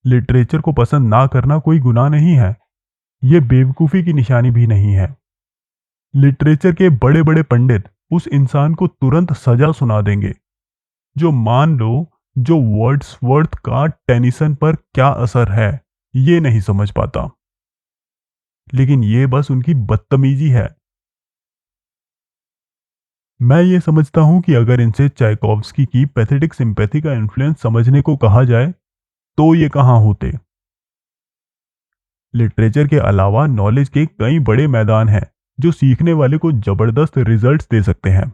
लिटरेचर को पसंद ना करना कोई गुनाह नहीं है, ये बेवकूफ़ी की निशानी भी नहीं है। लिटरेचर के बड़े बड़े पंडित उस इंसान को तुरंत सजा सुना देंगे जो, मान लो, जो वर्ड्सवर्थ का टेनिसन पर क्या असर है ये नहीं समझ पाता। लेकिन ये बस उनकी बदतमीजी है। मैं ये समझता हूं कि अगर इनसे चाइकोव्स्की की पैथेटिक सिंपैथी का इन्फ्लुएंस समझने को कहा जाए तो ये कहाँ होते। लिटरेचर के अलावा नॉलेज के कई बड़े मैदान हैं जो सीखने वाले को जबरदस्त रिजल्ट्स दे सकते हैं।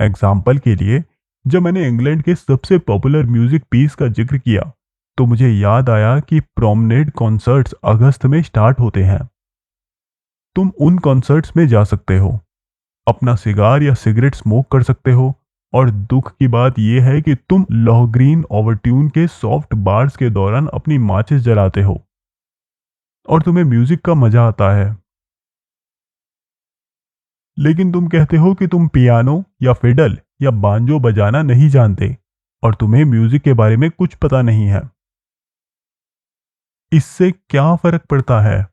एग्जाम्पल के लिए, जब मैंने इंग्लैंड के सबसे पॉपुलर म्यूजिक पीस का जिक्र किया तो मुझे याद आया कि प्रोमनेड कॉन्सर्ट्स अगस्त में स्टार्ट होते हैं। तुम उन कॉन्सर्ट्स में जा सकते हो, अपना सिगार या सिगरेट स्मोक कर सकते हो, और दुख की बात यह है कि तुम लॉहग्रीन ओवरट्यून के सॉफ्ट बार्स के दौरान अपनी माचिस जलाते हो और तुम्हें म्यूजिक का मजा आता है। लेकिन तुम कहते हो कि तुम पियानो या फिडल या बांजो बजाना नहीं जानते और तुम्हें म्यूजिक के बारे में कुछ पता नहीं है। इससे क्या फर्क पड़ता है?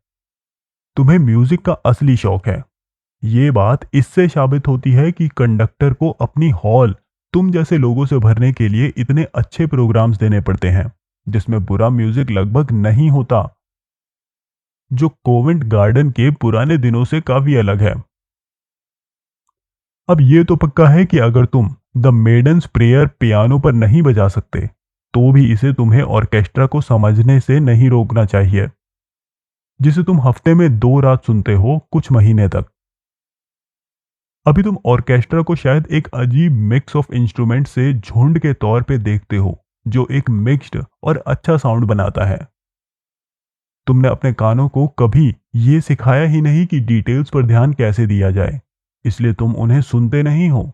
तुम्हें म्यूजिक का असली शौक है। ये बात इससे साबित होती है कि कंडक्टर को अपनी हॉल तुम जैसे लोगों से भरने के लिए इतने अच्छे प्रोग्राम्स देने पड़ते हैं जिसमें बुरा म्यूजिक लगभग नहीं होता, जो कोवेंट गार्डन के पुराने दिनों से काफी अलग है। अब ये तो पक्का है कि अगर तुम द मेडन्स प्रेयर पियानो पर नहीं बजा सकते, तो भी इसे तुम्हें ऑर्केस्ट्रा को समझने से नहीं रोकना चाहिए, जिसे तुम हफ्ते में 2 रात सुनते हो कुछ महीने तक। अभी तुम ऑर्केस्ट्रा को शायद एक अजीब मिक्स ऑफ इंस्ट्रूमेंट से झुंड के तौर पे देखते हो जो एक मिक्स्ड और अच्छा साउंड बनाता है। तुमने अपने कानों को कभी ये सिखाया ही नहीं कि डिटेल्स पर ध्यान कैसे दिया जाए, इसलिए तुम उन्हें सुनते नहीं हो।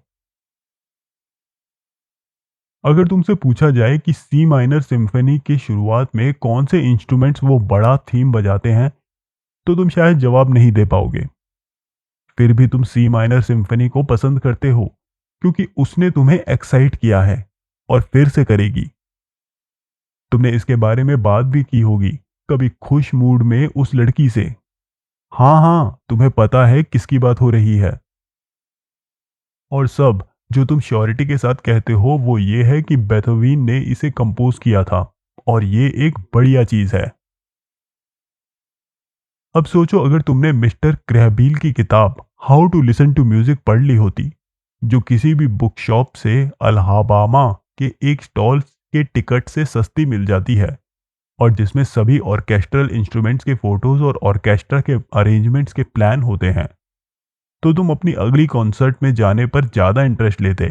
अगर तुमसे पूछा जाए कि सी माइनर सिम्फनी की शुरुआत में कौन से इंस्ट्रूमेंट्स वो बड़ा थीम बजाते हैं, तो तुम शायद जवाब नहीं दे पाओगे। फिर भी तुम सी माइनर सिम्फनी को पसंद करते हो क्योंकि उसने तुम्हें एक्साइट किया है और फिर से करेगी। तुमने इसके बारे में बात भी की होगी कभी खुश मूड में उस लड़की से। हाँ हाँ, तुम्हें पता है किसकी बात हो रही है। और सब जो तुम श्योरिटी के साथ कहते हो वो ये है कि बेथोवन ने इसे कंपोज किया था और ये एक बढ़िया चीज है। अब सोचो अगर तुमने मिस्टर क्रैबील की किताब how to listen to music पढ़ ली होती, जो किसी भी बुक शॉप से अलाहाबामा के एक स्टॉल के टिकट से सस्ती मिल जाती है और जिसमें सभी ऑर्केस्ट्रल इंस्ट्रूमेंट्स के फोटोज और ऑर्केस्ट्रा के अरेंजमेंट्स के प्लान होते हैं, तो तुम अपनी अगली कॉन्सर्ट में जाने पर ज्यादा इंटरेस्ट लेते।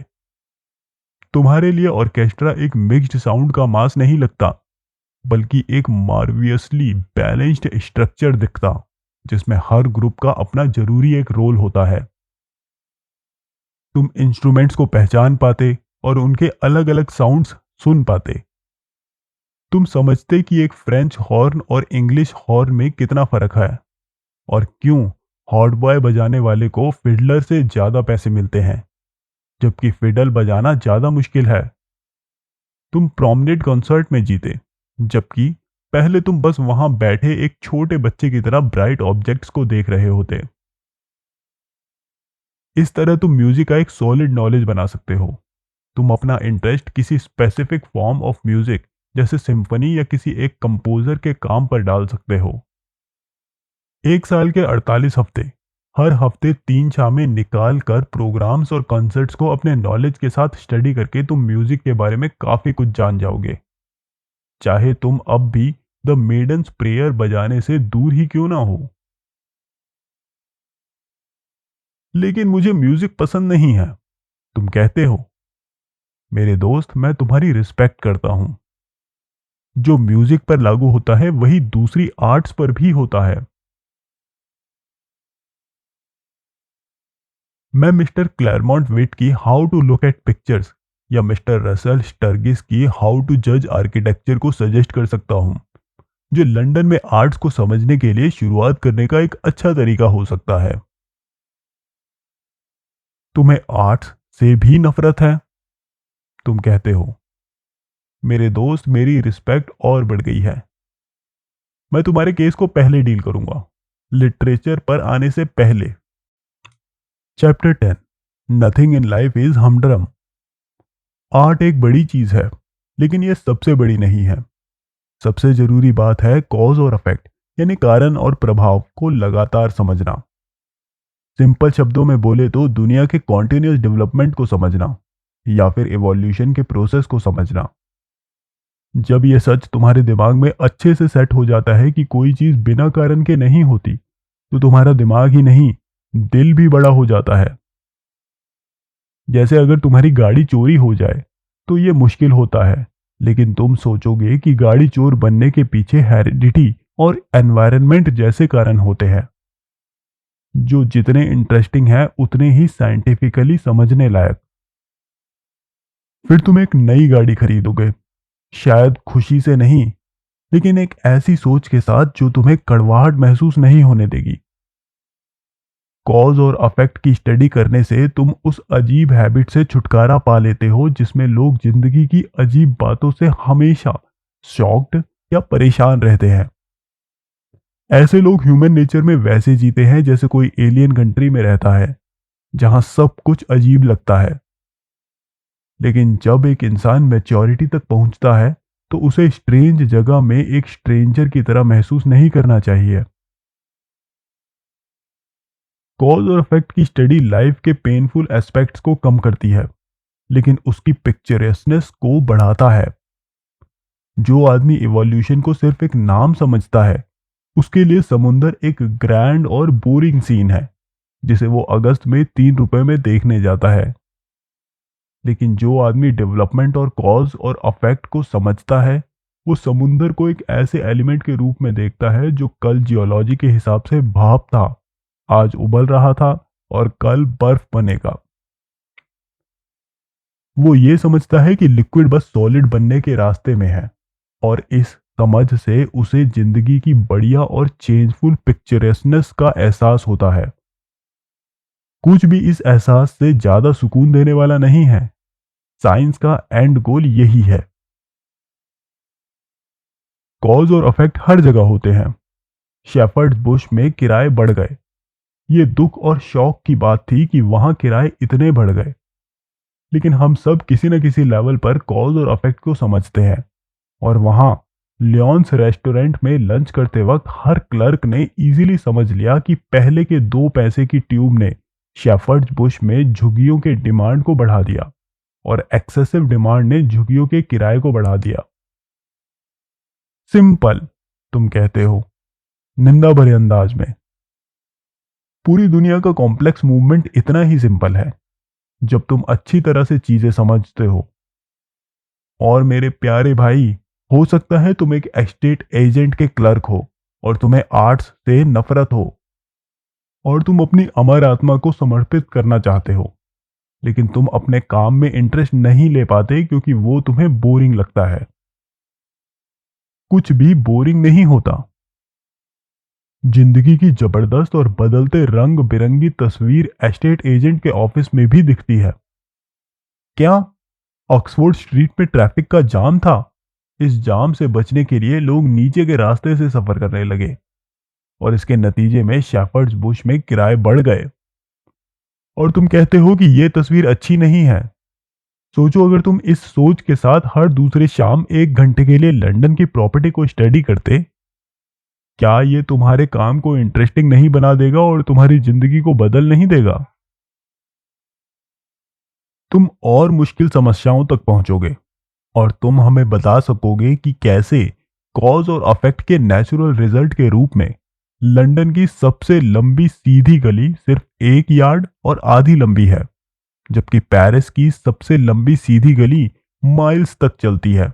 तुम्हारे लिए ऑर्केस्ट्रा एक मिक्स्ड साउंड का मास नहीं लगता, बल्कि एक मार्वियसली बैलेंस्ड स्ट्रक्चर दिखता जिसमें हर ग्रुप का अपना जरूरी एक रोल होता है। तुम इंस्ट्रूमेंट्स को पहचान पाते और उनके अलग अलग साउंड्स सुन पाते। तुम समझते कि एक फ्रेंच हॉर्न और इंग्लिश हॉर्न में कितना फर्क है और क्यों हॉट बॉय बजाने वाले को फिडलर से ज्यादा पैसे मिलते हैं जबकि फिडल बजाना ज्यादा मुश्किल है। तुम प्रोमनेड कॉन्सर्ट में जीते, जबकि पहले तुम बस वहां बैठे एक छोटे बच्चे की तरह ब्राइट ऑब्जेक्ट्स को देख रहे होते। इस तरह तुम म्यूजिक का एक सॉलिड नॉलेज बना सकते हो। तुम अपना इंटरेस्ट किसी स्पेसिफिक फॉर्म ऑफ म्यूजिक जैसे सिम्फनी या किसी एक कंपोजर के काम पर डाल सकते हो। एक साल के 48 हफ्ते, हर हफ्ते 3 शामें निकाल कर प्रोग्राम्स और कॉन्सर्ट्स को अपने नॉलेज के साथ स्टडी करके तुम म्यूजिक के बारे में काफी कुछ जान जाओगे, चाहे तुम अब भी द मेडन्स प्रेयर बजाने से दूर ही क्यों ना हो। लेकिन मुझे म्यूजिक पसंद नहीं है, तुम कहते हो। मेरे दोस्त, मैं तुम्हारी रिस्पेक्ट करता हूं। जो म्यूजिक पर लागू होता है वही दूसरी आर्ट्स पर भी होता है। मैं मिस्टर क्लैरमोंट विट की how to look at pictures या मिस्टर रसल स्टर्गिस की हाउ टू जज आर्किटेक्चर को सजेस्ट कर सकता हूं, जो लंदन में आर्ट्स को समझने के लिए शुरुआत करने का एक अच्छा तरीका हो सकता है। तुम्हें आर्ट्स से भी नफरत है? तुम कहते हो। मेरे दोस्त, मेरी रिस्पेक्ट और बढ़ गई है। मैं तुम्हारे केस को पहले डील करूंगा, लिटरेचर पर आने से पहले। Chapter 10, nothing in life is हमड्रम। Art एक बड़ी चीज है, लेकिन यह सबसे बड़ी नहीं है। सबसे जरूरी बात है कॉज और अफेक्ट, यानी कारण और प्रभाव को लगातार समझना। सिंपल शब्दों में बोले तो दुनिया के कॉन्टिन्यूस डेवलपमेंट को समझना, या फिर इवोल्यूशन के प्रोसेस को समझना। जब यह सच तुम्हारे दिमाग में अच्छे से सेट हो जाता है कि कोई चीज बिना कारण के नहीं होती, तो तुम्हारा दिमाग ही नहीं, दिल भी बड़ा हो जाता है। जैसे अगर तुम्हारी गाड़ी चोरी हो जाए तो ये मुश्किल होता है, लेकिन तुम सोचोगे कि गाड़ी चोर बनने के पीछे हेरिडिटी और एनवायरनमेंट जैसे कारण होते हैं, जो जितने इंटरेस्टिंग है उतने ही साइंटिफिकली समझने लायक। फिर तुम एक नई गाड़ी खरीदोगे, शायद खुशी से नहीं, लेकिन एक ऐसी सोच के साथ जो तुम्हें कड़वाहट महसूस नहीं होने देगी। कॉज और अफेक्ट की स्टडी करने से तुम उस अजीब हैबिट से छुटकारा पा लेते हो जिसमें लोग जिंदगी की अजीब बातों से हमेशा शॉक्ड या परेशान रहते हैं। ऐसे लोग ह्यूमन नेचर में वैसे जीते हैं जैसे कोई एलियन कंट्री में रहता है, जहां सब कुछ अजीब लगता है। लेकिन जब एक इंसान मैच्योरिटी तक पहुंचता है, तो उसे स्ट्रेंज जगह में एक स्ट्रेंजर की तरह महसूस नहीं करना चाहिए। कॉज और इफेक्ट की स्टडी लाइफ के पेनफुल एस्पेक्ट्स को कम करती है, लेकिन उसकी पिक्चरनेस को बढ़ाता है। जो आदमी इवोल्यूशन को सिर्फ एक नाम समझता है, उसके लिए समुंदर एक ग्रैंड और बोरिंग सीन है, जिसे वो अगस्त में 3 रुपए में देखने जाता है। लेकिन जो आदमी डेवलपमेंट और कॉज और अफेक्ट को समझता है, वो समुंदर को एक ऐसे एलिमेंट के रूप में देखता है जो कल जियोलॉजी के हिसाब से भाप था, आज उबल रहा था और कल बर्फ बनेगा। वो ये समझता है कि लिक्विड बस सॉलिड बनने के रास्ते में है, और इस समझ से उसे जिंदगी की बढ़िया और चेंजफुल पिक्चरनेस का एहसास होता है। कुछ भी इस एहसास से ज्यादा सुकून देने वाला नहीं है। साइंस का एंड गोल यही है। कॉज और इफेक्ट हर जगह होते हैं। शेफर्ड बुश में किराए बढ़ गए। ये दुख और शौक की बात थी कि वहां किराए इतने बढ़ गए। लेकिन हम सब किसी न किसी लेवल पर कॉज और इफेक्ट को समझते हैं, और वहां लियोन्स रेस्टोरेंट में लंच करते वक्त हर क्लर्क ने इजीली समझ लिया कि पहले के 2 पैसे की ट्यूब ने शेफर्ड बुश में झुग्गियों के डिमांड को बढ़ा दिया, और एक्सेसिव डिमांड ने झुग्गियों के किराए को बढ़ा दिया। सिंपल, तुम कहते हो, निंदा भरे अंदाज में। पूरी दुनिया का कॉम्प्लेक्स मूवमेंट इतना ही सिंपल है जब तुम अच्छी तरह से चीजें समझते हो। और मेरे प्यारे भाई, हो सकता है तुम एक एस्टेट एजेंट के क्लर्क हो और तुम्हें आर्ट्स से नफरत हो, और तुम अपनी अमर आत्मा को समर्पित करना चाहते हो, लेकिन तुम अपने काम में इंटरेस्ट नहीं ले पाते क्योंकि वो तुम्हें बोरिंग लगता है। कुछ भी बोरिंग नहीं होता। जिंदगी की जबरदस्त और बदलते रंग बिरंगी तस्वीर एस्टेट एजेंट के ऑफिस में भी दिखती है। क्या ऑक्सफोर्ड स्ट्रीट में ट्रैफिक का जाम था? इस जाम से बचने के लिए लोग नीचे के रास्ते से सफर करने लगे, और इसके नतीजे में शेफर्ड्स बुश में किराए बढ़ गए। और तुम कहते हो कि यह तस्वीर अच्छी नहीं है। सोचो, अगर तुम इस सोच के साथ हर दूसरे शाम 1 घंटे के लिए लंदन की प्रॉपर्टी को स्टडी करते, क्या ये तुम्हारे काम को इंटरेस्टिंग नहीं बना देगा और तुम्हारी जिंदगी को बदल नहीं देगा? तुम और मुश्किल समस्याओं तक पहुंचोगे, और तुम हमें बता सकोगे कि कैसे कॉज और अफेक्ट के नेचुरल रिजल्ट के रूप में लंदन की सबसे लंबी सीधी गली सिर्फ 1 यार्ड और आधी लंबी है, जबकि पेरिस की सबसे लंबी सीधी गली माइल्स तक चलती है।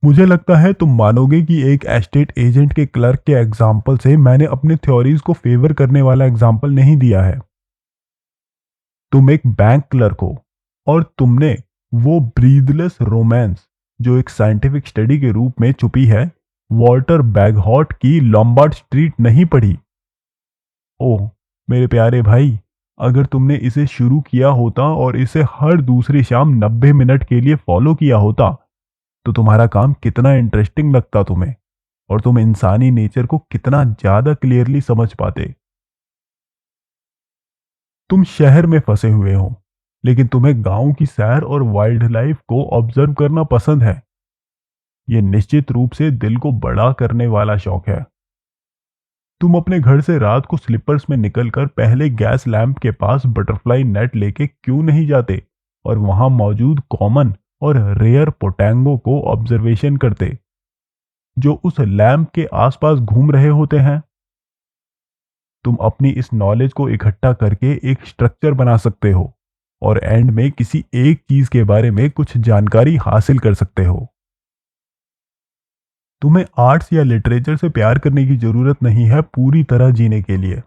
मुझे लगता है तुम मानोगे कि एक एस्टेट एजेंट के क्लर्क के एग्जाम्पल से मैंने अपने थ्योरीज को फेवर करने वाला एग्जाम्पल नहीं दिया है। तुम एक बैंक क्लर्क हो और तुमने वो ब्रीदलेस रोमांस जो एक साइंटिफिक स्टडी के रूप में छुपी है, वॉल्टर बैगहॉट की लॉम्बार्ड स्ट्रीट नहीं पढ़ी। ओह मेरे प्यारे भाई, अगर तुमने इसे शुरू किया होता और इसे हर दूसरी शाम 90 मिनट के लिए फॉलो किया होता तो तुम्हारा काम कितना इंटरेस्टिंग लगता तुम्हें, और तुम इंसानी नेचर को कितना ज्यादा क्लियरली समझ पाते। तुम शहर में फंसे हुए हो, लेकिन तुम्हें गांव की सैर और वाइल्ड लाइफ को ऑब्जर्व करना पसंद है। ये निश्चित रूप से दिल को बड़ा करने वाला शौक है। तुम अपने घर से रात को स्लीपर्स में निकलकर पहले गैस लैंप के पास बटरफ्लाई नेट लेके क्यों नहीं जाते और वहां मौजूद कॉमन और रेयर पोटैंगो को ऑब्जर्वेशन करते जो उस लैंप के आसपास घूम रहे होते हैं। तुम अपनी इस नॉलेज को इकट्ठा करके एक स्ट्रक्चर बना सकते हो और एंड में किसी एक चीज के बारे में कुछ जानकारी हासिल कर सकते हो। तुम्हें आर्ट्स या लिटरेचर से प्यार करने की जरूरत नहीं है पूरी तरह जीने के लिए।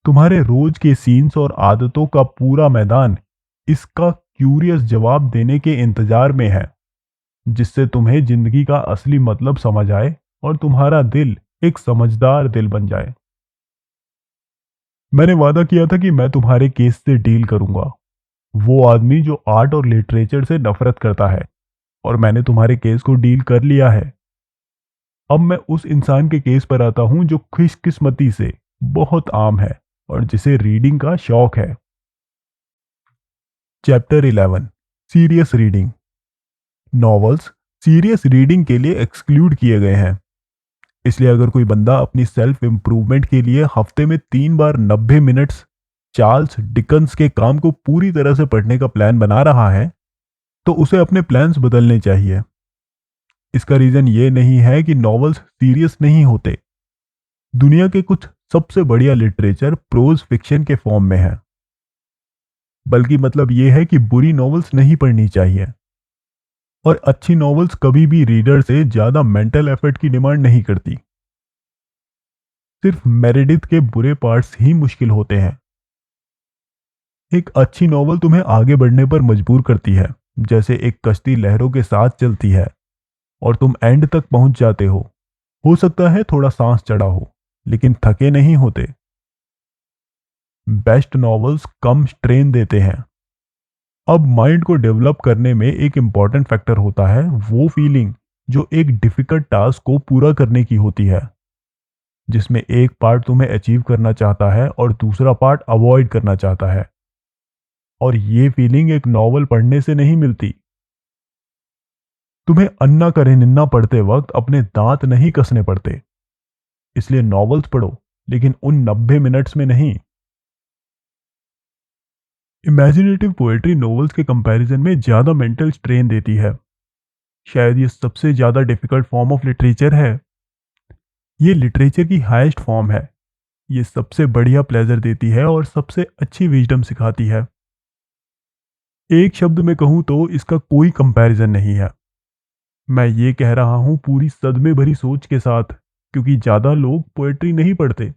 तुम्हारे रोज के सीन्स और आदतों का पूरा मैदान इसका क्यूरियस जवाब देने के इंतजार में है, जिससे तुम्हें जिंदगी का असली मतलब समझ आए और तुम्हारा दिल एक समझदार दिल बन जाए। मैंने वादा किया था कि मैं तुम्हारे केस से डील करूंगा, वो आदमी जो आर्ट और लिटरेचर से नफरत करता है, और मैंने तुम्हारे केस को डील कर लिया है। अब मैं उस इंसान के केस पर आता हूं जो खुशकिस्मती से बहुत आम है और जिसे रीडिंग का शौक है। Chapter 11, serious reading. Novels serious reading के लिए एक्सक्लूड किए गए हैं, इसलिए अगर कोई बंदा अपनी सेल्फ इंप्रूवमेंट के लिए हफ्ते में 3 बार 90 मिनट्स चार्ल्स डिकन्स के काम को पूरी तरह से पढ़ने का प्लान बना रहा है तो उसे अपने प्लान्स बदलने चाहिए। इसका रीजन ये नहीं है कि नॉवेल्स सीरियस नहीं होते। दुनिया के कुछ सबसे बढ़िया लिटरेचर प्रोज फिक्शन के फॉर्म में है, बल्कि मतलब ये है कि बुरी नॉवेल्स नहीं पढ़नी चाहिए, और अच्छी नॉवेल्स कभी भी रीडर से ज्यादा मेंटल एफर्ट की डिमांड नहीं करती। सिर्फ मेरेडिथ के बुरे पार्ट्स ही मुश्किल होते हैं। एक अच्छी नॉवल तुम्हें आगे बढ़ने पर मजबूर करती है, जैसे एक कश्ती लहरों के साथ चलती है और तुम एंड तक पहुंच जाते हो। हो सकता है थोड़ा सांस चढ़ा हो, लेकिन थके नहीं होते। बेस्ट नॉवेल्स कम स्ट्रेन देते हैं। अब माइंड को डेवलप करने में एक इंपॉर्टेंट फैक्टर होता है वो फीलिंग जो एक डिफिकल्ट टास्क को पूरा करने की होती है, जिसमें एक पार्ट तुम्हें अचीव करना चाहता है और दूसरा पार्ट अवॉइड करना चाहता है। और ये फीलिंग एक नॉवल पढ़ने से नहीं मिलती। तुम्हें अन्ना करेनिना पढ़ते वक्त अपने दांत नहीं कसने पड़ते, इसलिए नॉवेल्स पढ़ो, लेकिन उन 90 मिनट्स में नहीं। इमेजिनेटिव पोएट्री नॉवेल्स के कंपैरिजन में ज्यादा मेंटल स्ट्रेन देती है। शायद ये सबसे ज्यादा डिफिकल्ट फॉर्म ऑफ लिटरेचर है। ये लिटरेचर की हाईएस्ट फॉर्म है। ये सबसे बढ़िया प्लेजर देती है और सबसे अच्छी विजडम सिखाती है। एक शब्द में कहूं तो इसका कोई कंपैरिजन नहीं है। मैं ये कह रहा हूं पूरी सदमे भरी सोच के साथ, क्योंकि ज्यादा लोग पोएट्री नहीं पढ़ते।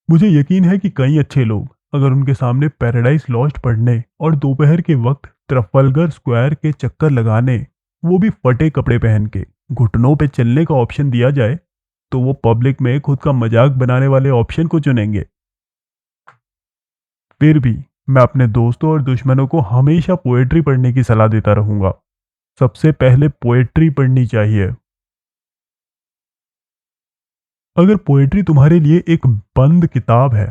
मुझे यकीन है कि कई अच्छे लोग अगर उनके सामने पैराडाइज लॉस्ट पढ़ने और दोपहर के वक्त ट्रफल्गर स्क्वायर के चक्कर लगाने, वो भी फटे कपड़े पहन के, घुटनों पे चलने का ऑप्शन दिया जाए, तो वो पब्लिक में खुद का मजाक बनाने वाले ऑप्शन को चुनेंगे। फिर भी मैं अपने दोस्तों और दुश्मनों को हमेशा पोएट्री पढ़ने की सलाह देता रहूंगा। सबसे पहले पोएट्री पढ़नी चाहिए। अगर पोएट्री तुम्हारे लिए एक बंद किताब है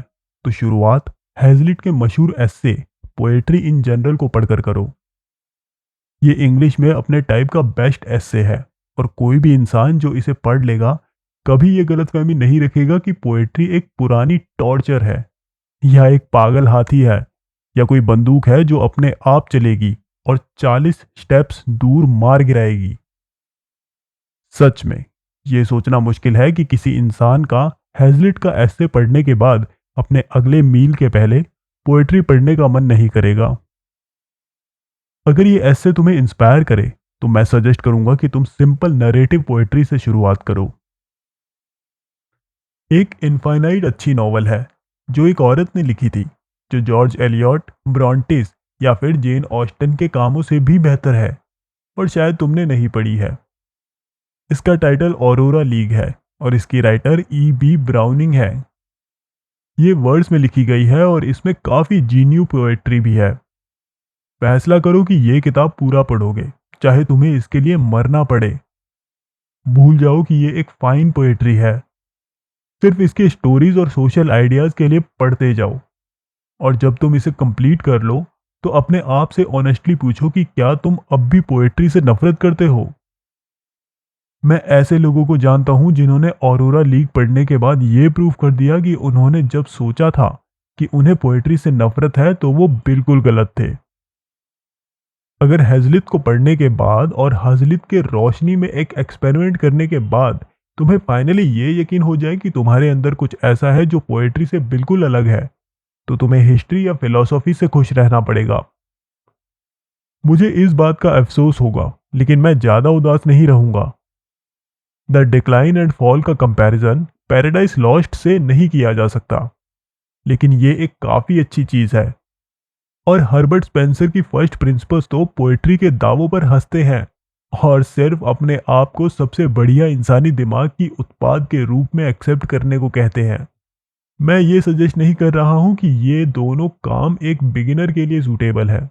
तो शुरुआत हैजलिट के मशहूर एस्से पोएट्री इन जनरल को पढ़कर करो। ये इंग्लिश में अपने टाइप का बेस्ट एस्से है, और कोई भी इंसान जो इसे पढ़ लेगा कभी ये गलतफहमी नहीं रखेगा कि पोएट्री एक पुरानी टॉर्चर है, या एक पागल हाथी है, या कोई बंदूक है जो अपने आप चलेगी और 40 स्टेप्स दूर मार गिराएगी। सच में ये सोचना मुश्किल है कि किसी इंसान का हैजलिट का एस्से पढ़ने के बाद अपने अगले मील के पहले पोएट्री पढ़ने का मन नहीं करेगा। अगर ये ऐसे तुम्हें इंस्पायर करे तो मैं सजेस्ट करूंगा कि तुम सिंपल नरेटिव पोएट्री से शुरुआत करो। एक इनफाइनाइट अच्छी नॉवल है जो एक औरत ने लिखी थी, जो जॉर्ज एलियट, ब्रॉन्टेस या फिर जेन ऑस्टन के कामों से भी बेहतर है, और शायद तुमने नहीं पढ़ी है। इसका टाइटल ऑरोरा लीग है और इसकी राइटर बी ब्राउनिंग है। ये वर्ड्स में लिखी गई है और इसमें काफ़ी जीन्यू पोएट्री भी है। फैसला करो कि ये किताब पूरा पढ़ोगे, चाहे तुम्हें इसके लिए मरना पड़े। भूल जाओ कि ये एक फाइन पोएट्री है, सिर्फ इसके स्टोरीज और सोशल आइडियाज़ के लिए पढ़ते जाओ। और जब तुम इसे कंप्लीट कर लो तो अपने आप से ऑनेस्टली पूछो कि क्या तुम अब भी पोएट्री से नफरत करते हो। मैं ऐसे लोगों को जानता हूं जिन्होंने ऑरोरा लीग पढ़ने के बाद ये प्रूव कर दिया कि उन्होंने जब सोचा था कि उन्हें पोएट्री से नफरत है तो वो बिल्कुल गलत थे। अगर हैजलित को पढ़ने के बाद और हैजलित के रोशनी में एक एक्सपेरिमेंट करने के बाद तुम्हें फाइनली ये यकीन हो जाए कि तुम्हारे अंदर कुछ ऐसा है जो पोएट्री से बिल्कुल अलग है, तो तुम्हें हिस्ट्री या फिलॉसफी से खुश रहना पड़ेगा। मुझे इस बात का अफसोस होगा, लेकिन मैं ज़्यादा उदास नहीं रहूंगा। द डिक्लाइन एंड फॉल का कंपैरिजन पैराडाइज लॉस्ट से नहीं किया जा सकता, लेकिन ये एक काफ़ी अच्छी चीज़ है। और हर्बर्ट स्पेंसर की फर्स्ट प्रिंसिपल्स तो पोएट्री के दावों पर हंसते हैं और सिर्फ अपने आप को सबसे बढ़िया इंसानी दिमाग की उत्पाद के रूप में एक्सेप्ट करने को कहते हैं। मैं ये सजेस्ट नहीं कर रहा हूं कि ये दोनों काम एक बिगिनर के लिए सूटेबल है,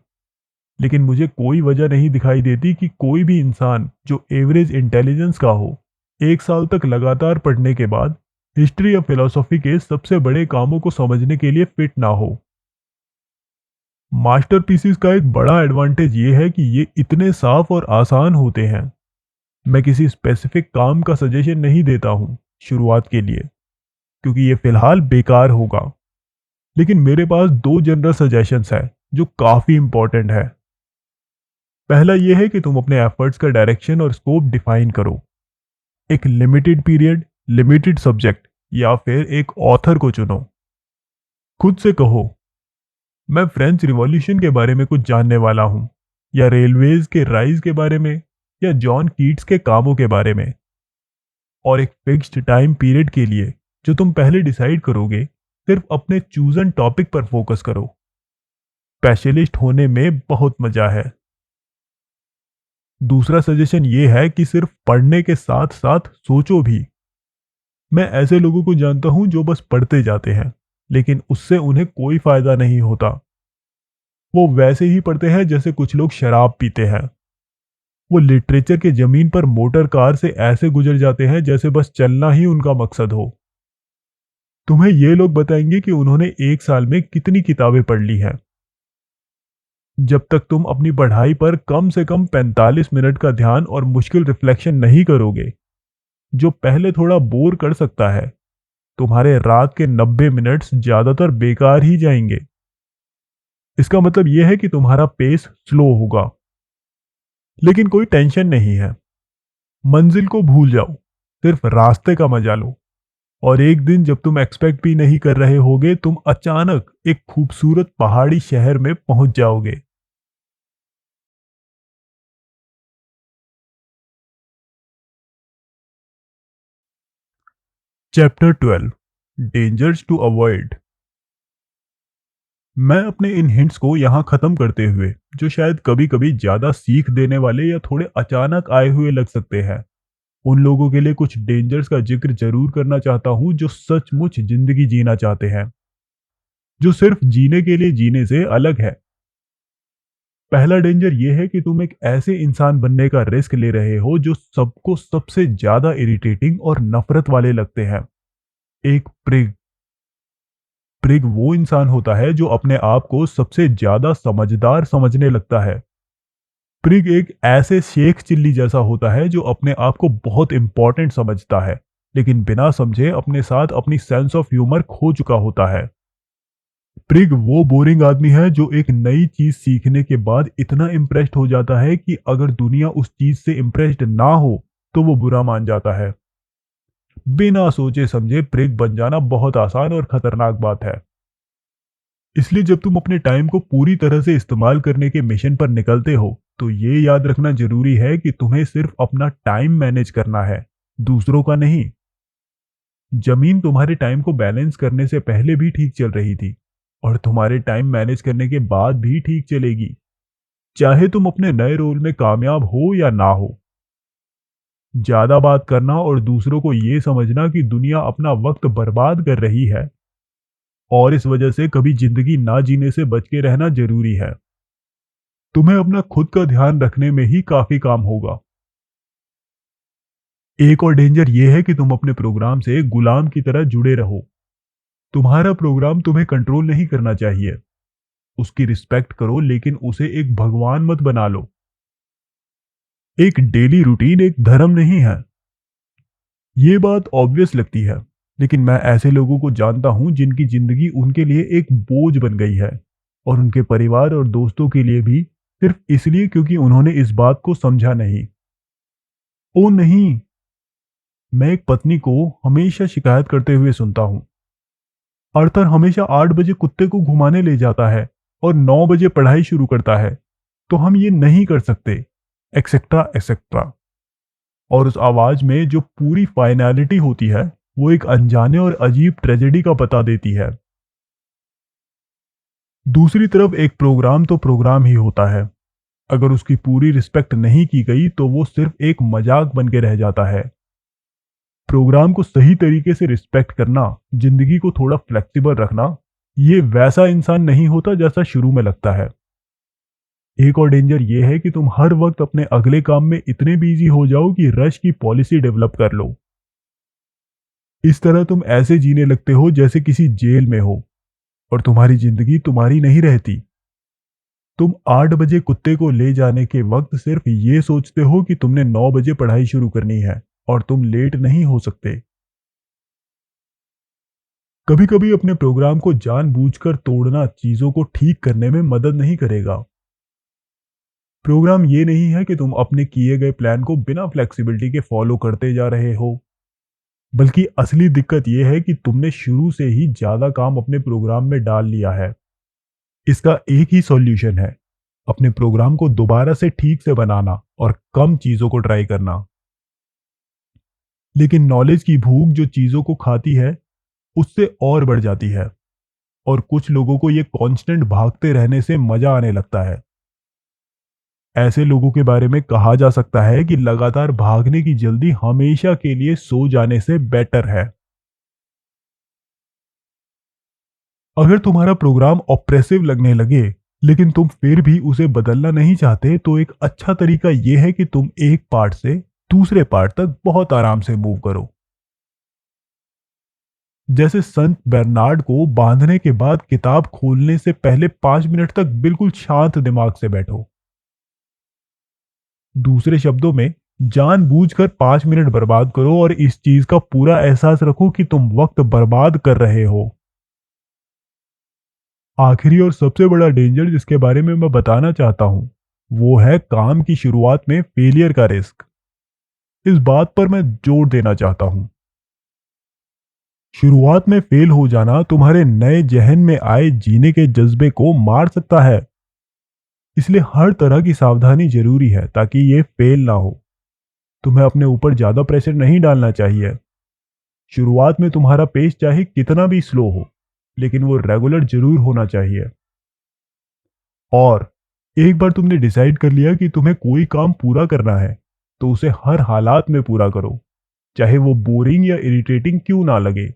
लेकिन मुझे कोई वजह नहीं दिखाई देती कि कोई भी इंसान जो एवरेज इंटेलिजेंस का हो, एक साल तक लगातार पढ़ने के बाद हिस्ट्री या फिलॉसफी के सबसे बड़े कामों को समझने के लिए फिट ना हो। मास्टरपीसेस का एक बड़ा एडवांटेज ये है कि ये इतने साफ और आसान होते हैं। मैं किसी स्पेसिफिक काम का सजेशन नहीं देता हूँ शुरुआत के लिए, क्योंकि ये फिलहाल बेकार होगा। लेकिन मेरे पास दो जनरल सजेशंस हैं जो काफ़ी इंपॉर्टेंट है। पहला यह है कि तुम अपने एफर्ट्स का डायरेक्शन और स्कोप डिफाइन करो। एक लिमिटेड पीरियड, लिमिटेड सब्जेक्ट या फिर एक ऑथर को चुनो। खुद से कहो, मैं फ्रेंच रिवॉल्यूशन के बारे में कुछ जानने वाला हूँ, या रेलवेज के राइज के बारे में, या जॉन कीट्स के कामों के बारे में। और एक फिक्स्ड टाइम पीरियड के लिए जो तुम पहले डिसाइड करोगे, सिर्फ अपने चूजन टॉपिक पर फोकस करो। स्पेशलिस्ट होने में बहुत मजा है। दूसरा सजेशन ये है कि सिर्फ पढ़ने के साथ साथ सोचो भी। मैं ऐसे लोगों को जानता हूं जो बस पढ़ते जाते हैं, लेकिन उससे उन्हें कोई फायदा नहीं होता। वो वैसे ही पढ़ते हैं जैसे कुछ लोग शराब पीते हैं। वो लिटरेचर के जमीन पर मोटर कार से ऐसे गुजर जाते हैं जैसे बस चलना ही उनका मकसद हो। तुम्हें ये लोग बताएंगे कि उन्होंने एक साल में कितनी किताबें पढ़ ली हैं। जब तक तुम अपनी पढ़ाई पर कम से कम 45 मिनट का ध्यान और मुश्किल रिफ्लेक्शन नहीं करोगे, जो पहले थोड़ा बोर कर सकता है, तुम्हारे रात के 90 मिनट्स ज्यादातर बेकार ही जाएंगे। इसका मतलब यह है कि तुम्हारा पेस स्लो होगा, लेकिन कोई टेंशन नहीं है। मंजिल को भूल जाओ, सिर्फ रास्ते का मजा लो। और एक दिन जब तुम एक्सपेक्ट भी नहीं कर रहे होगे, तुम अचानक एक खूबसूरत पहाड़ी शहर में पहुंच जाओगे। Chapter 12, dangers to avoid. मैं अपने इन हिंट्स को यहाँ खत्म करते हुए, जो शायद कभी कभी ज्यादा सीख देने वाले या थोड़े अचानक आए हुए लग सकते हैं, उन लोगों के लिए कुछ डेंजर्स का जिक्र जरूर करना चाहता हूँ जो सचमुच जिंदगी जीना चाहते हैं, जो सिर्फ जीने के लिए जीने से अलग है। पहला डेंजर यह है कि तुम एक ऐसे इंसान बनने का रिस्क ले रहे हो जो सबको सबसे ज्यादा इरिटेटिंग और नफरत वाले लगते हैं। एक प्रिग। प्रिग वो इंसान होता है जो अपने आप को सबसे ज्यादा समझदार समझने लगता है। प्रिग एक ऐसे शेख चिल्ली जैसा होता है जो अपने आप को बहुत इंपॉर्टेंट समझता है, लेकिन बिना समझे अपने साथ अपनी सेंस ऑफ ह्यूमर खो चुका होता है। प्रिग वो बोरिंग आदमी है जो एक नई चीज सीखने के बाद इतना इम्प्रेस्ड हो जाता है कि अगर दुनिया उस चीज से इम्प्रेस्ड ना हो तो वो बुरा मान जाता है। बिना सोचे समझे ब्रेक बन जाना बहुत आसान और खतरनाक बात है। इसलिए जब तुम अपने टाइम को पूरी तरह से इस्तेमाल करने के मिशन पर निकलते हो, तो ये याद रखना जरूरी है कि तुम्हें सिर्फ अपना टाइम मैनेज करना है, दूसरों का नहीं। जमीन तुम्हारे टाइम को बैलेंस करने से पहले भी ठीक चल रही थी, और तुम्हारे टाइम मैनेज करने के बाद भी ठीक चलेगी, चाहे तुम अपने नए रोल में कामयाब हो या ना हो। ज्यादा बात करना और दूसरों को ये समझना कि दुनिया अपना वक्त बर्बाद कर रही है और इस वजह से कभी जिंदगी ना जीने से बच के रहना जरूरी है। तुम्हें अपना खुद का ध्यान रखने में ही काफी काम होगा। एक और डेंजर यह है कि तुम अपने प्रोग्राम से गुलाम की तरह जुड़े रहो। तुम्हारा प्रोग्राम तुम्हें कंट्रोल नहीं करना चाहिए। उसकी रिस्पेक्ट करो, लेकिन उसे एक भगवान मत बना लो। एक डेली रूटीन एक धर्म नहीं है। ये बात ऑब्वियस लगती है, लेकिन मैं ऐसे लोगों को जानता हूं जिनकी जिंदगी उनके लिए एक बोझ बन गई है, और उनके परिवार और दोस्तों के लिए भी, सिर्फ इसलिए क्योंकि उन्होंने इस बात को समझा नहीं। ओ नहीं, मैं एक पत्नी को हमेशा शिकायत करते हुए सुनता हूं, अर्थर हमेशा 8 बजे कुत्ते को घुमाने ले जाता है और 9 बजे पढ़ाई शुरू करता है, तो हम ये नहीं कर सकते, एक्सेट्रा एक्सेट्रा। और उस आवाज में जो पूरी फाइनैलिटी होती है, वो एक अनजाने और अजीब ट्रेजेडी का बता देती है। दूसरी तरफ एक प्रोग्राम तो प्रोग्राम ही होता है। अगर उसकी पूरी रिस्पेक्ट नहीं की गई तो वो सिर्फ एक मजाक बन के रह जाता है। प्रोग्राम को सही तरीके से रिस्पेक्ट करना, जिंदगी को थोड़ा फ्लेक्सिबल रखना, ये वैसा इंसान नहीं होता जैसा शुरू में लगता है। एक और डेंजर ये है कि तुम हर वक्त अपने अगले काम में इतने बिजी हो जाओ कि रश की पॉलिसी डेवलप कर लो। इस तरह तुम ऐसे जीने लगते हो जैसे किसी जेल में हो, और तुम्हारी जिंदगी तुम्हारी नहीं रहती। तुम 8 बजे कुत्ते को ले जाने के वक्त सिर्फ ये सोचते हो कि तुमने 9 बजे पढ़ाई शुरू करनी है, और तुम लेट नहीं हो सकते। कभी कभी अपने प्रोग्राम को जानबूझकर तोड़ना चीजों को ठीक करने में मदद नहीं करेगा। प्रोग्राम ये नहीं है कि तुम अपने किए गए प्लान को बिना फ्लेक्सिबिलिटी के फॉलो करते जा रहे हो, बल्कि असली दिक्कत यह है कि तुमने शुरू से ही ज्यादा काम अपने प्रोग्राम में डाल लिया है। इसका एक ही सॉल्यूशन है, अपने प्रोग्राम को दोबारा से ठीक से बनाना और कम चीजों को ट्राई करना। लेकिन नॉलेज की भूख जो चीजों को खाती है, उससे और बढ़ जाती है, और कुछ लोगों को ये कांस्टेंट भागते रहने से मजा आने लगता है। ऐसे लोगों के बारे में कहा जा सकता है कि लगातार भागने की जल्दी हमेशा के लिए सो जाने से बेटर है। अगर तुम्हारा प्रोग्राम ऑप्रेसिव लगने लगे, लेकिन तुम फिर भी उसे बदलना नहीं चाहते, तो एक अच्छा तरीका यह है कि तुम एक पार्ट से दूसरे पार्ट तक बहुत आराम से मूव करो। जैसे संत बेर्नार्ड को बांधने के बाद किताब खोलने से पहले 5 मिनट तक बिल्कुल शांत दिमाग से बैठो। दूसरे शब्दों में, जानबूझकर 5 मिनट बर्बाद करो और इस चीज का पूरा एहसास रखो कि तुम वक्त बर्बाद कर रहे हो। आखिरी और सबसे बड़ा डेंजर जिसके बारे में मैं बताना चाहता हूं, वो है काम की शुरुआत में फेलियर का रिस्क। इस बात पर मैं जोर देना चाहता हूं। शुरुआत में फेल हो जाना तुम्हारे नए जहन में आए जीने के जज्बे को मार सकता है। इसलिए हर तरह की सावधानी जरूरी है ताकि ये फेल ना हो। तुम्हें अपने ऊपर ज्यादा प्रेशर नहीं डालना चाहिए। शुरुआत में तुम्हारा पेस चाहे कितना भी स्लो हो, लेकिन वो रेगुलर जरूर होना चाहिए। और एक बार तुमने डिसाइड कर लिया कि तुम्हें कोई काम पूरा करना है, तो उसे हर हालात में पूरा करो, चाहे वो बोरिंग या इरिटेटिंग क्यों ना लगे।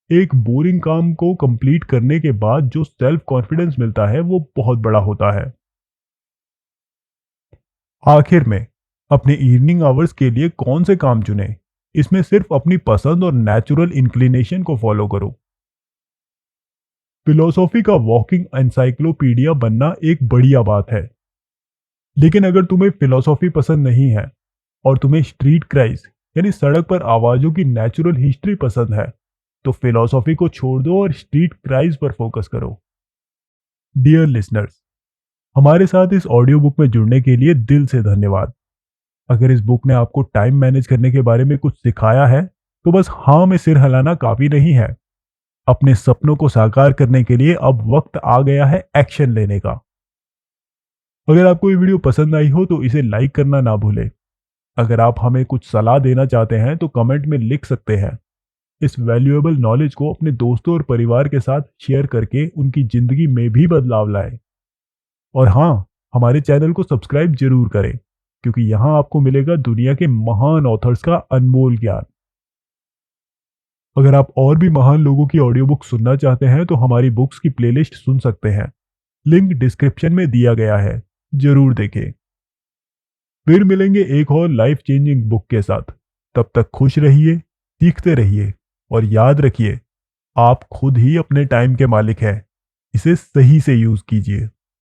एक बोरिंग काम को कंप्लीट करने के बाद जो सेल्फ कॉन्फिडेंस मिलता है, वो बहुत बड़ा होता है। आखिर में, अपने इवनिंग आवर्स के लिए कौन से काम चुने, इसमें सिर्फ अपनी पसंद और नेचुरल इंक्लिनेशन को फॉलो करो। फिलोसॉफी का वॉकिंग एनसाइक्लोपीडिया बनना एक बढ़िया बात है, लेकिन अगर तुम्हें फिलोसॉफी पसंद नहीं है और तुम्हें स्ट्रीट क्राइज यानी सड़क पर आवाजों की नेचुरल हिस्ट्री पसंद है, तो फिलोसॉफी को छोड़ दो और स्ट्रीट क्राइज पर फोकस करो। डियर लिसनर्स, हमारे साथ इस ऑडियो बुक में जुड़ने के लिए दिल से धन्यवाद। अगर इस बुक ने आपको टाइम मैनेज करने के बारे में कुछ सिखाया है, तो बस हाँ में सिर हिलाना काफी नहीं है। अपने सपनों को साकार करने के लिए अब वक्त आ गया है एक्शन लेने का। अगर आपको ये वीडियो पसंद आई हो तो इसे लाइक करना ना भूलें। अगर आप हमें कुछ सलाह देना चाहते हैं तो कमेंट में लिख सकते हैं। इस वैल्यूएबल नॉलेज को अपने दोस्तों और परिवार के साथ शेयर करके उनकी जिंदगी में भी बदलाव लाएं। और हाँ, हमारे चैनल को सब्सक्राइब जरूर करें, क्योंकि यहाँ आपको मिलेगा दुनिया के महान ऑथर्स का अनमोल ज्ञान। अगर आप और भी महान लोगों की ऑडियो बुक सुनना चाहते हैं तो हमारी बुक्स की प्लेलिस्ट सुन सकते हैं। लिंक डिस्क्रिप्शन में दिया गया है, जरूर देखें। फिर मिलेंगे एक और लाइफ चेंजिंग बुक के साथ। तब तक खुश रहिए, सीखते रहिए और याद रखिए, आप खुद ही अपने टाइम के मालिक हैं। इसे सही से यूज कीजिए।